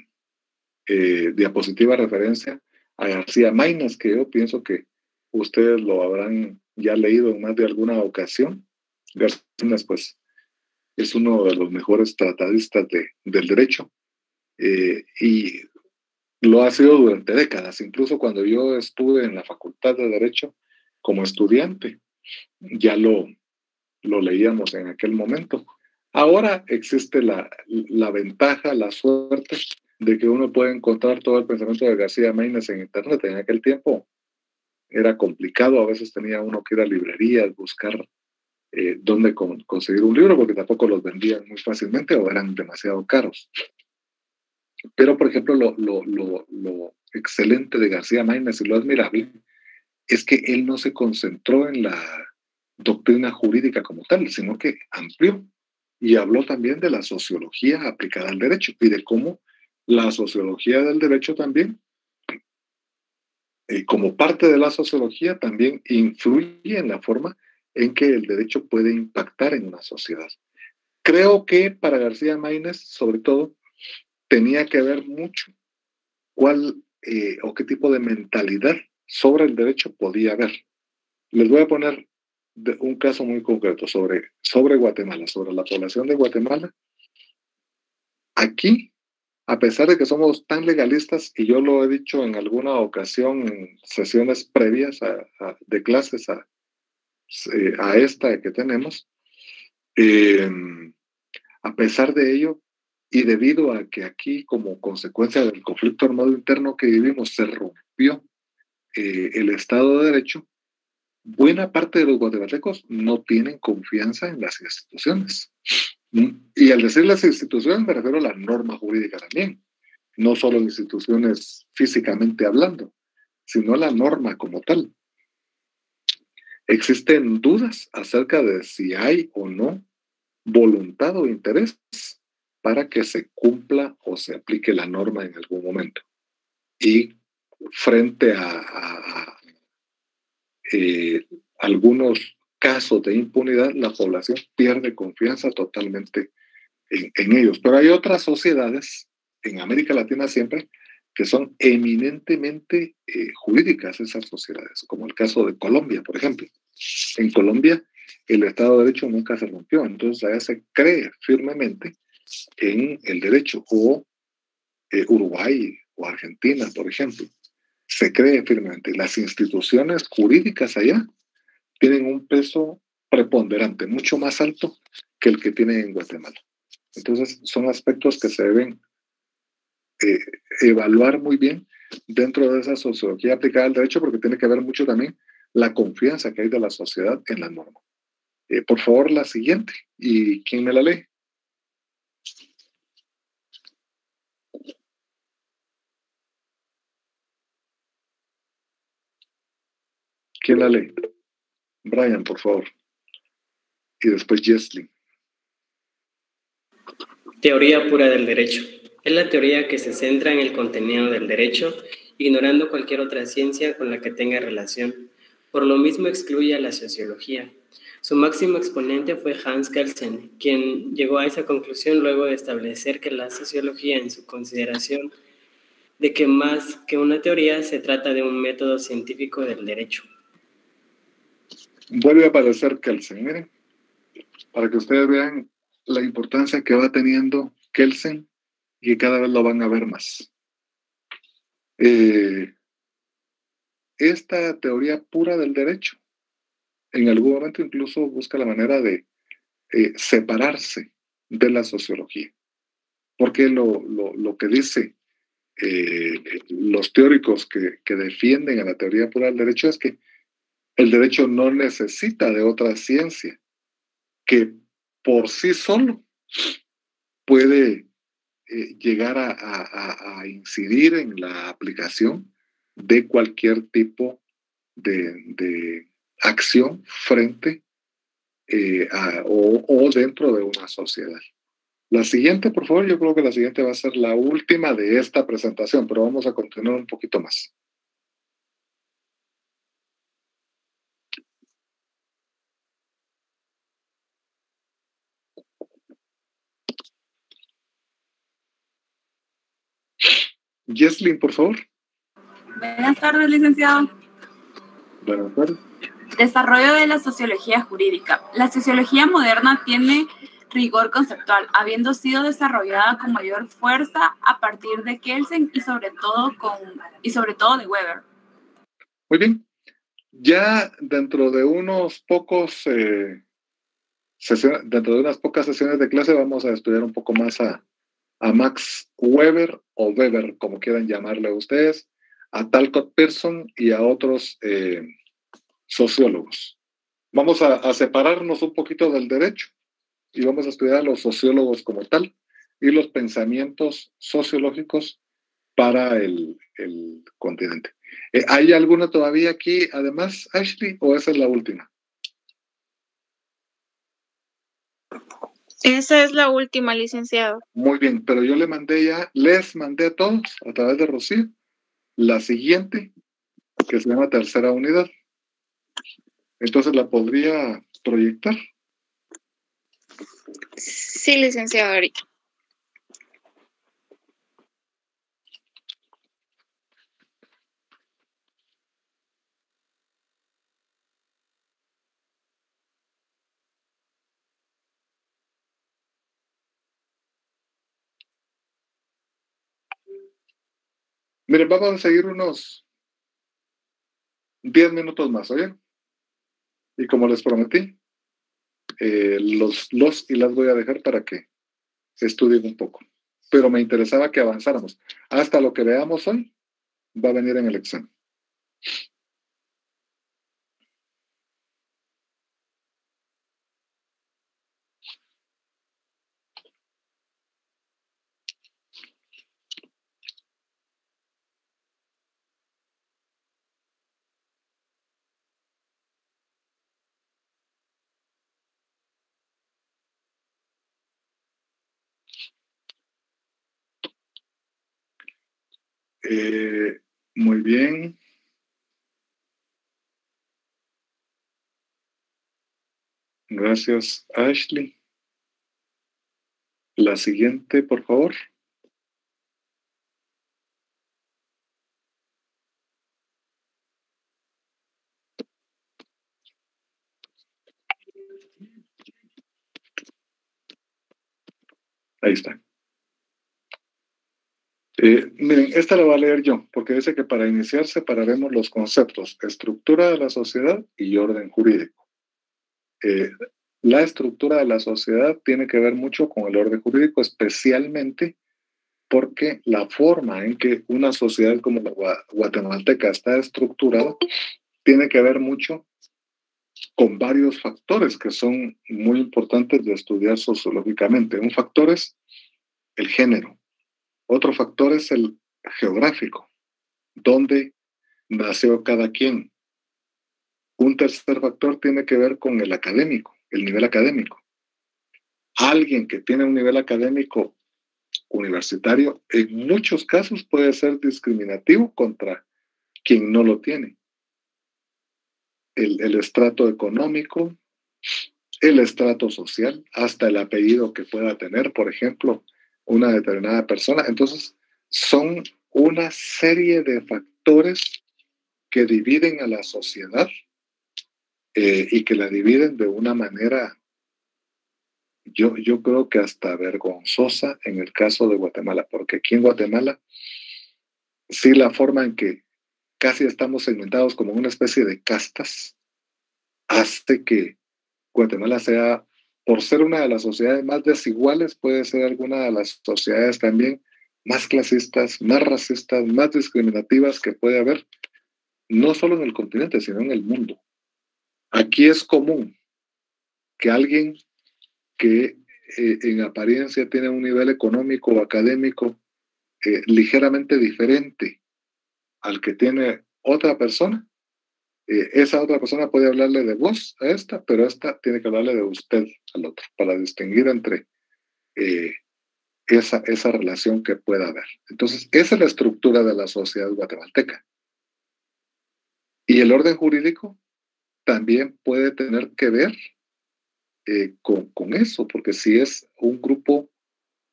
Speaker 1: diapositiva referencia a García Maínez, que yo pienso que ustedes lo habrán ya leído en más de alguna ocasión. García Maínez, pues, es uno de los mejores tratadistas del derecho y lo ha sido durante décadas. Incluso cuando yo estuve en la Facultad de Derecho como estudiante, ya lo leíamos en aquel momento. Ahora existe la ventaja, la suerte de que uno puede encontrar todo el pensamiento de García Maínez en Internet. En aquel tiempo era complicado, a veces tenía uno que ir a librerías, buscar dónde conseguir un libro, porque tampoco los vendían muy fácilmente o eran demasiado caros. Pero, por ejemplo, lo excelente de García Maínez y lo admirable es que él no se concentró en la doctrina jurídica como tal, sino que amplió y habló también de la sociología aplicada al derecho y de cómo la sociología del derecho también, como parte de la sociología, también influye en la forma en que el derecho puede impactar en una sociedad. Creo que para García Maínez, sobre todo, tenía que ver mucho cuál o qué tipo de mentalidad sobre el derecho podía haber. Les voy a poner un caso muy concreto sobre Guatemala, sobre la población de Guatemala. Aquí, a pesar de que somos tan legalistas, y yo lo he dicho en alguna ocasión en sesiones previas de clases a esta que tenemos, a pesar de ello, y debido a que aquí, como consecuencia del conflicto armado interno que vivimos, se rompió el Estado de Derecho, buena parte de los guatemaltecos no tienen confianza en las instituciones. Y al decir las instituciones me refiero a la norma jurídica también, no solo instituciones físicamente hablando, sino la norma como tal. Existen dudas acerca de si hay o no voluntad o interés para que se cumpla o se aplique la norma en algún momento. Y frente a algunos casos de impunidad, la población pierde confianza totalmente en ellos. Pero hay otras sociedades, en América Latina siempre, que son eminentemente jurídicas esas sociedades, como el caso de Colombia, por ejemplo. En Colombia, el Estado de Derecho nunca se rompió, entonces allá se cree firmemente en el derecho, o Uruguay o Argentina, por ejemplo, se cree firmemente. Las instituciones jurídicas allá tienen un peso preponderante, mucho más alto que el que tienen en Guatemala. Entonces, son aspectos que se deben evaluar muy bien dentro de esa sociología aplicada al derecho, porque tiene que ver mucho también la confianza que hay de la sociedad en la norma. Por favor, la siguiente. ¿Y quién me la lee? ¿Quién la lee? Brian, por favor. Y después Jesslyn.
Speaker 8: Teoría pura del derecho. Es la teoría que se centra en el contenido del derecho, ignorando cualquier otra ciencia con la que tenga relación. Por lo mismo excluye a la sociología. Su máximo exponente fue Hans Kelsen, quien llegó a esa conclusión luego de establecer que la sociología, en su consideración de que más que una teoría se trata de un método científico del derecho.
Speaker 1: Vuelve a aparecer Kelsen, miren, para que ustedes vean la importancia que va teniendo Kelsen y que cada vez lo van a ver más. Esta teoría pura del derecho, en algún momento incluso busca la manera de separarse de la sociología, porque lo que dice los teóricos que defienden a la teoría pura del derecho es que el derecho no necesita de otra ciencia que por sí solo puede llegar a incidir en la aplicación de cualquier tipo de acción frente o dentro de una sociedad. La siguiente, por favor, yo creo que la siguiente va a ser la última de esta presentación, pero vamos a continuar un poquito más. Jesslyn, por favor.
Speaker 13: Buenas tardes, licenciado.
Speaker 1: Buenas tardes.
Speaker 13: Desarrollo de la sociología jurídica. La sociología moderna tiene rigor conceptual, habiendo sido desarrollada con mayor fuerza a partir de Kelsen y sobre todo de Weber.
Speaker 1: Muy bien. Ya dentro de unas pocas sesiones de clase vamos a estudiar un poco más a Max Weber o Weber, como quieran llamarle ustedes, a Talcott Pearson y a otros sociólogos. Vamos a separarnos un poquito del derecho y vamos a estudiar a los sociólogos como tal y los pensamientos sociológicos para el continente. ¿Hay alguna todavía aquí, además, Ashley, o esa es la última?
Speaker 4: Esa es la última, licenciado.
Speaker 1: Muy bien, pero yo les mandé a todos, a través de Rocío, la siguiente, que se llama tercera unidad. Entonces, ¿la podría proyectar?
Speaker 4: Sí, licenciado, ahorita.
Speaker 1: Miren, vamos a seguir unos 10 minutos más, ¿oye? Y como les prometí, los y las voy a dejar para que estudien un poco. Pero me interesaba que avanzáramos. Hasta lo que veamos hoy va a venir en el examen. Muy bien. Gracias, Ashley. La siguiente, por favor. Ahí está. Miren, esta la voy a leer yo, porque dice que para iniciar separaremos los conceptos estructura de la sociedad y orden jurídico. La estructura de la sociedad tiene que ver mucho con el orden jurídico, especialmente porque la forma en que una sociedad como la guatemalteca está estructurada tiene que ver mucho con varios factores que son muy importantes de estudiar sociológicamente. Un factor es el género. Otro factor es el geográfico, dónde nació cada quien. Un tercer factor tiene que ver con el académico, el nivel académico. Alguien que tiene un nivel académico universitario, en muchos casos puede ser discriminativo contra quien no lo tiene. El estrato económico, el estrato social, hasta el apellido que pueda tener, por ejemplo, una determinada persona. Entonces, son una serie de factores que dividen a la sociedad y que la dividen de una manera, yo creo que hasta vergonzosa en el caso de Guatemala, porque aquí en Guatemala, sí, la forma en que casi estamos segmentados como una especie de castas hace que Guatemala sea, por ser una de las sociedades más desiguales, puede ser alguna de las sociedades también más clasistas, más racistas, más discriminativas que puede haber, no solo en el continente, sino en el mundo. Aquí es común que alguien que en apariencia tiene un nivel económico o académico ligeramente diferente al que tiene otra persona, esa otra persona puede hablarle de vos a esta, pero esta tiene que hablarle de usted al otro, para distinguir entre esa relación que pueda haber. Entonces, esa es la estructura de la sociedad guatemalteca. Y el orden jurídico también puede tener que ver con eso, porque si es un grupo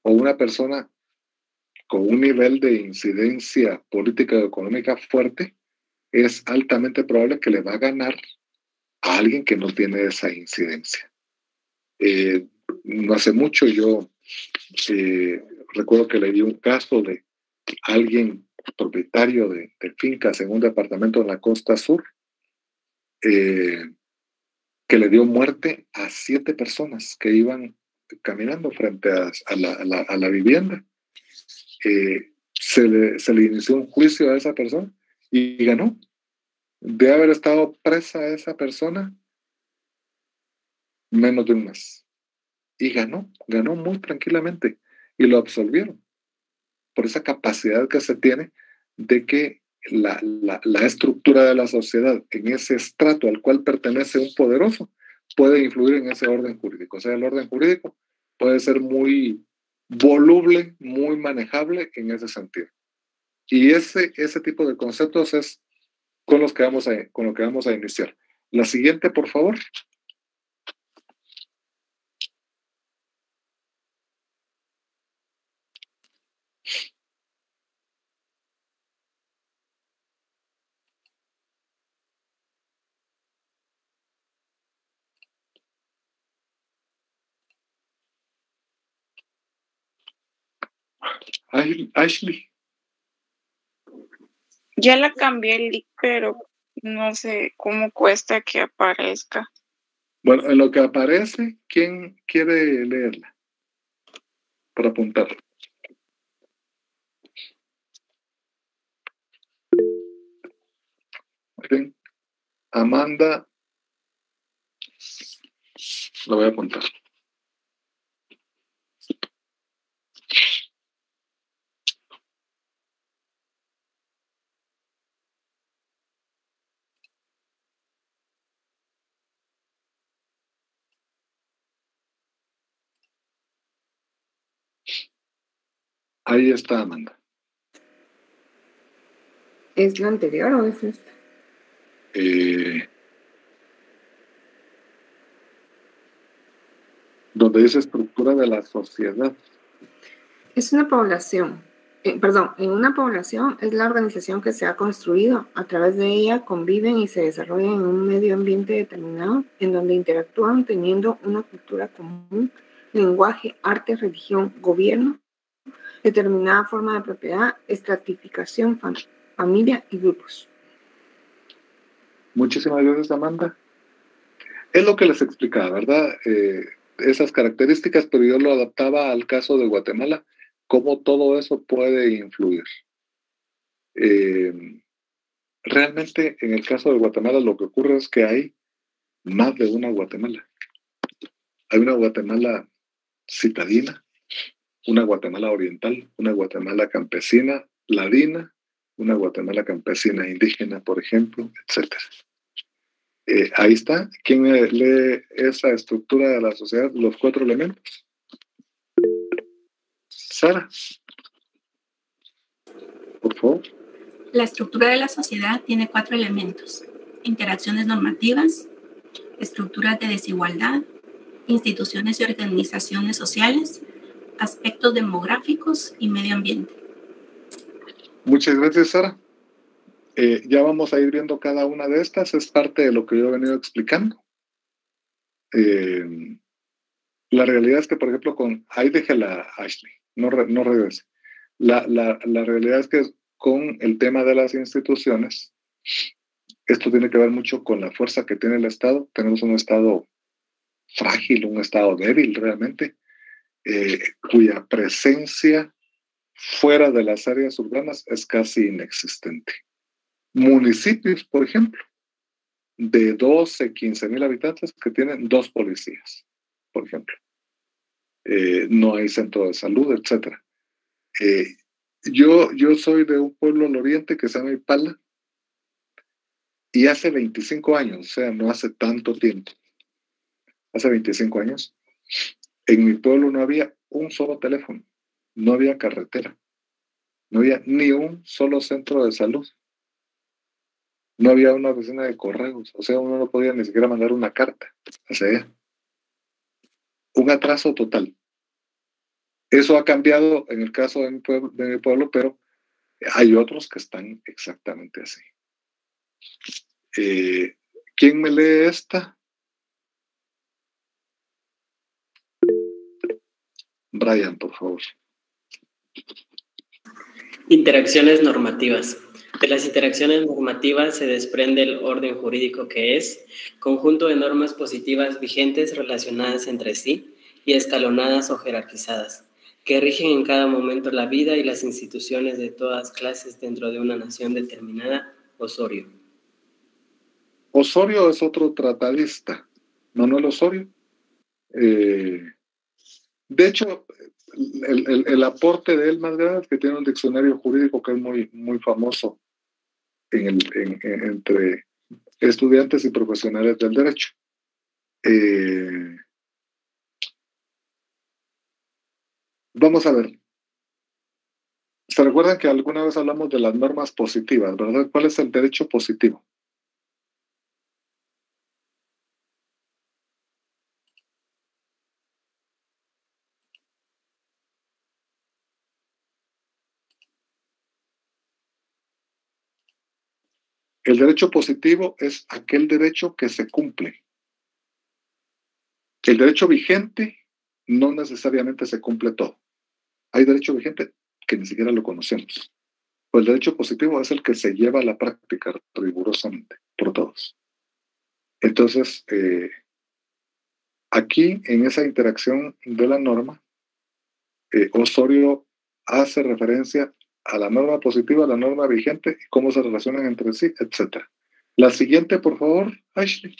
Speaker 1: o una persona con un nivel de incidencia política y económica fuerte, es altamente probable que le va a ganar a alguien que no tiene esa incidencia. No hace mucho yo recuerdo que leí un caso de alguien propietario de fincas en un departamento en la costa sur que le dio muerte a 7 personas que iban caminando frente a la vivienda. Se le inició un juicio a esa persona y ganó. De haber estado presa esa persona menos de un mes. Y ganó muy tranquilamente. Y lo absolvieron. Por esa capacidad que se tiene de que la estructura de la sociedad en ese estrato al cual pertenece un poderoso puede influir en ese orden jurídico. O sea, el orden jurídico puede ser muy voluble, muy manejable en ese sentido. Y ese tipo de conceptos es con lo que vamos a iniciar. La siguiente, por favor. Ashley.
Speaker 4: Ya la cambié el link, pero no sé cómo cuesta que aparezca.
Speaker 1: Bueno, en lo que aparece, ¿quién quiere leerla? Para apuntar. Bien. Amanda, lo voy a apuntar. Ahí está, Amanda.
Speaker 9: ¿Es la anterior o es esta?
Speaker 1: Donde dice estructura de la sociedad.
Speaker 9: Es una población. En una población es la organización que se ha construido. A través de ella conviven y se desarrollan en un medio ambiente determinado en donde interactúan teniendo una cultura común, lenguaje, arte, religión, gobierno, determinada forma de propiedad, estratificación, familia y grupos.
Speaker 1: Muchísimas gracias, Amanda. Es lo que les explicaba, ¿verdad? Esas características, pero yo lo adaptaba al caso de Guatemala, cómo todo eso puede influir. Realmente, en el caso de Guatemala, lo que ocurre es que hay más de una Guatemala. Hay una Guatemala citadina, una Guatemala oriental, una Guatemala campesina, ladina, una Guatemala campesina indígena, por ejemplo, etc. Ahí está. ¿Quién lee esa estructura de la sociedad, los 4 elementos? Sara, por favor.
Speaker 6: La estructura de la sociedad tiene 4 elementos: interacciones normativas, estructuras de desigualdad, instituciones y organizaciones sociales, aspectos demográficos y medio ambiente.
Speaker 1: Muchas gracias, Sara. Ya vamos a ir viendo cada una de estas, es parte de lo que yo he venido explicando. La realidad es que, por ejemplo, ahí déjela, Ashley, no regrese. La realidad es que con el tema de las instituciones, esto tiene que ver mucho con la fuerza que tiene el Estado. Tenemos un Estado frágil, un Estado débil realmente, cuya presencia fuera de las áreas urbanas es casi inexistente. Municipios, por ejemplo, de 12, 15,000 habitantes que tienen 2 policías, por ejemplo. No hay centro de salud, etc. Yo soy de un pueblo al oriente que se llama Ipala, y hace 25 años, o sea, no hace tanto tiempo, hace 25 años, en mi pueblo no había un solo teléfono, no había carretera, no había ni un solo centro de salud, no había una oficina de correos, o sea, uno no podía ni siquiera mandar una carta hacia allá. Un atraso total. Eso ha cambiado en el caso de mi pueblo, pero hay otros que están exactamente así. ¿Quién me lee esta? Brian, por favor.
Speaker 8: Interacciones normativas. De las interacciones normativas se desprende el orden jurídico que es conjunto de normas positivas vigentes relacionadas entre sí y escalonadas o jerarquizadas, que rigen en cada momento la vida y las instituciones de todas clases dentro de una nación determinada. Osorio.
Speaker 1: Osorio es otro tratadista, Manuel Osorio. De hecho, el aporte de él más grande es que tiene un diccionario jurídico que es muy, muy famoso entre estudiantes y profesionales del derecho. Vamos a ver. ¿Se recuerdan que alguna vez hablamos de las normas positivas, verdad? ¿Cuál es el derecho positivo? El derecho positivo es aquel derecho que se cumple. El derecho vigente no necesariamente se cumple todo. Hay derecho vigente que ni siquiera lo conocemos. Pues el derecho positivo es el que se lleva a la práctica rigurosamente por todos. Entonces, aquí en esa interacción de la norma, Osorio hace referencia a la norma positiva, a la norma vigente, cómo se relacionan entre sí, etc. La siguiente, por favor, Ashley.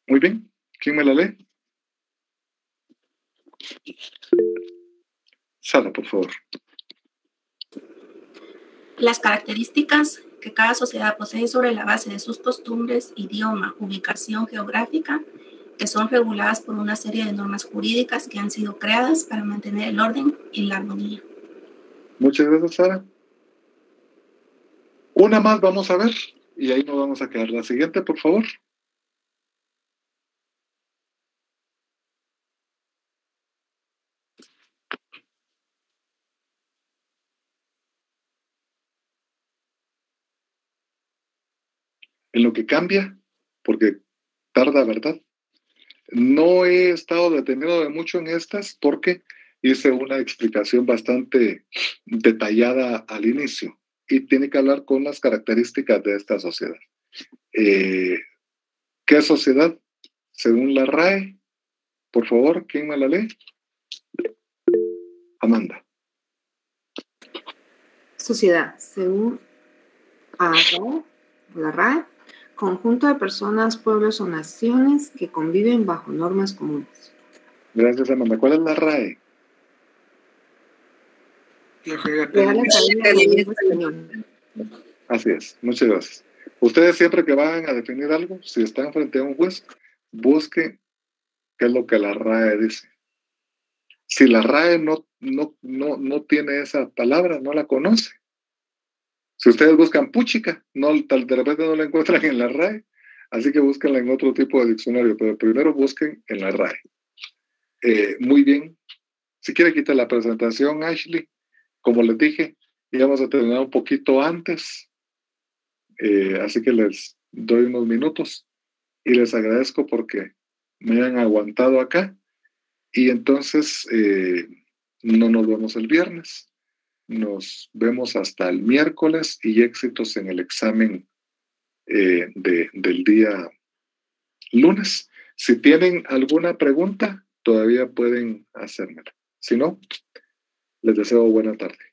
Speaker 1: Muy bien. ¿Quién me la lee? Sara, por favor.
Speaker 6: Las características que cada sociedad posee sobre la base de sus costumbres, idioma, ubicación geográfica, que son reguladas por una serie de normas jurídicas que han sido creadas para mantener el orden y la armonía.
Speaker 1: Muchas gracias, Sara. Una más vamos a ver y ahí nos vamos a quedar. La siguiente, por favor. En lo que cambia, porque tarda, ¿verdad? No he estado detenido de mucho en estas porque hice una explicación bastante detallada al inicio y tiene que hablar con las características de esta sociedad. ¿Qué sociedad? Según la RAE, por favor, ¿quién me la lee? Amanda.
Speaker 9: Sociedad, según la RAE, conjunto de personas, pueblos o naciones que conviven bajo normas comunes.
Speaker 1: Gracias, Amanda. ¿Cuál es la RAE?
Speaker 9: Real Academia de la Lengua Española.
Speaker 1: Así es, muchas gracias. Ustedes siempre que van a definir algo, si están frente a un juez, busquen qué es lo que la RAE dice. Si la RAE no tiene esa palabra, no la conoce. Si ustedes buscan puchica, de repente no la encuentran en la RAE, así que búsquenla en otro tipo de diccionario, pero primero busquen en la RAE. Muy bien. Si quiere quitar la presentación, Ashley, como les dije, íbamos a terminar un poquito antes, así que les doy unos minutos y les agradezco porque me han aguantado acá. Y entonces no nos vemos el viernes, nos vemos hasta el miércoles y éxitos en el examen del día lunes. Si tienen alguna pregunta, todavía pueden hacérmela. Si no, les deseo buena tarde.